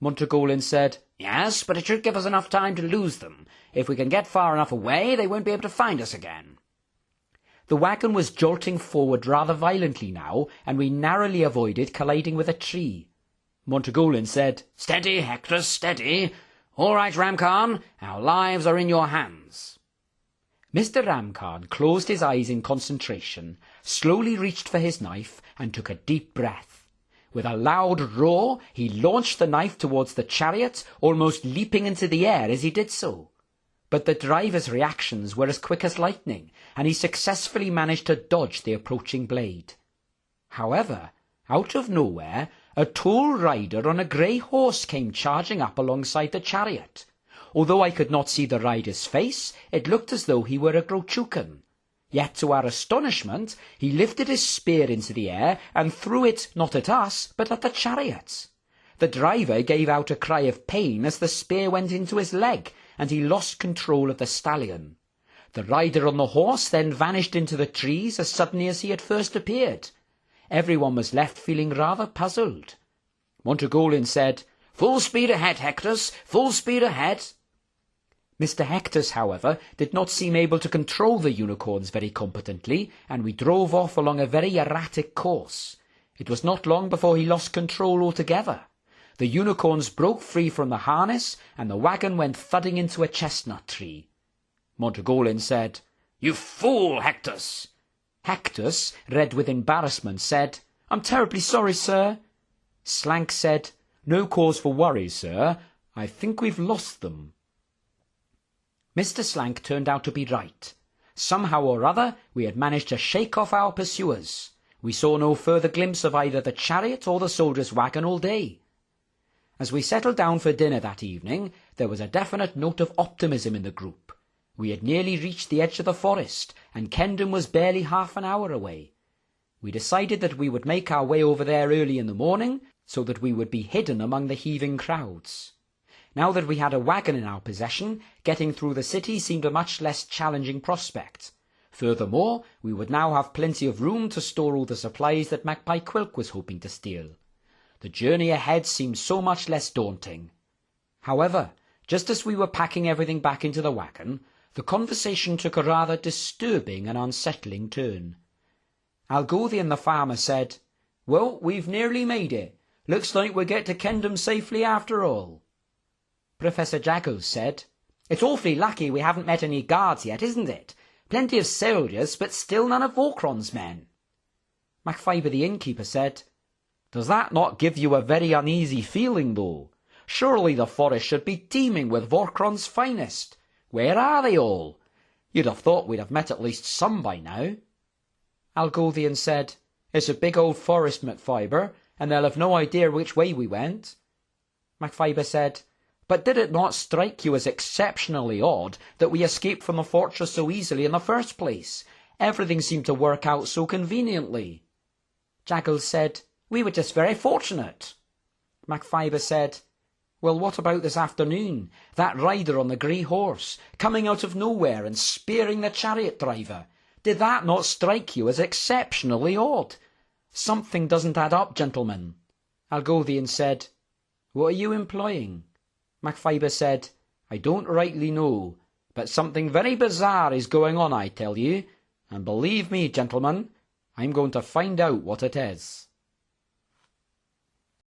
[SPEAKER 5] Montagolin said, Yes, but it should give us enough time to lose them. If we can get far enough away, they won't be able to find us again. The wagon was jolting forward rather violently now, and we narrowly avoided colliding with a tree. Montagolin said, Steady, Hector, steady. All right, Ram-Khan, our lives are in your hands.
[SPEAKER 1] Mr. Ramcarn closed his eyes in concentration, slowly reached for his knife, and took a deep breath. With a loud roar, he launched the knife towards the chariot, almost leaping into the air as he did so. But the driver's reactions were as quick as lightning, and he successfully managed to dodge the approaching blade. However, out of nowhere, a tall rider on a grey horse came charging up alongside the chariot. Although I could not see the rider's face, it looked as though he were a Grochucan. Yet to our astonishment, he lifted his spear into the air and threw it not at us, but at the chariot. The driver gave out a cry of pain as the spear went into his leg, and he lost control of the stallion. The rider on the horse then vanished into the trees as suddenly as he had first appeared. Everyone was left feeling rather puzzled. Montagolin said, "Full speed ahead, Hectus, full speed ahead." Mr. Hectus, however, did not seem able to control the unicorns very competently, and we drove off along a very erratic course. It was not long before he lost control altogether. The unicorns broke free from the harness, and the wagon went thudding into a chestnut tree. Montagolin said, "You fool, Hectus!" Hectus, red with embarrassment, said, "I'm terribly sorry, sir." Slank said, "No cause for worry, sir. I think we've lost them." Mr. Slank turned out to be right. Somehow or other, we had managed to shake off our pursuers. We saw no further glimpse of either the chariot or the soldier's wagon all day. As we settled down for dinner that evening, there was a definite note of optimism in the group. We had nearly reached the edge of the forest, and Kendon was barely half an hour away. We decided that we would make our way over there early in the morning, so that we would be hidden among the heaving crowds. Now that we had a wagon in our possession, getting through the city seemed a much less challenging prospect. Furthermore, we would now have plenty of room to store all the supplies that Magpie Quilk was hoping to steal. The journey ahead seemed so much less daunting. However, just as we were packing everything back into the wagon, the conversation took a rather disturbing and unsettling turn. Algothian the farmer said, "Well, we've nearly made it. Looks like we'll get to Kendom safely after all." Professor Jaggles said, "It's awfully lucky we haven't met any guards yet, isn't it? Plenty of soldiers, but still none of Vorkron's men." Macfiber the innkeeper said, "Does that not give you a very uneasy feeling, though? Surely the forest should be teeming with Vorkron's finest. Where are they all? You'd have thought we'd have met at least some by now." Algothian said, "It's a big old forest, Macfiber, and they'll have no idea which way we went." Macfiber said, "But did it not strike you as exceptionally odd that we escaped from the fortress so easily in the first place? Everything seemed to work out so conveniently." Jaggles said, "We were just very fortunate." Macfiber said, "Well, what about this afternoon? That rider on the grey horse, coming out of nowhere and spearing the chariot driver. Did that not strike you as exceptionally odd? Something doesn't add up, gentlemen." Algothian said, "What are you implying?" Macfiber said, "I don't rightly know, but something very bizarre is going on, I tell you, and believe me, gentlemen, I'm going to find out what it is."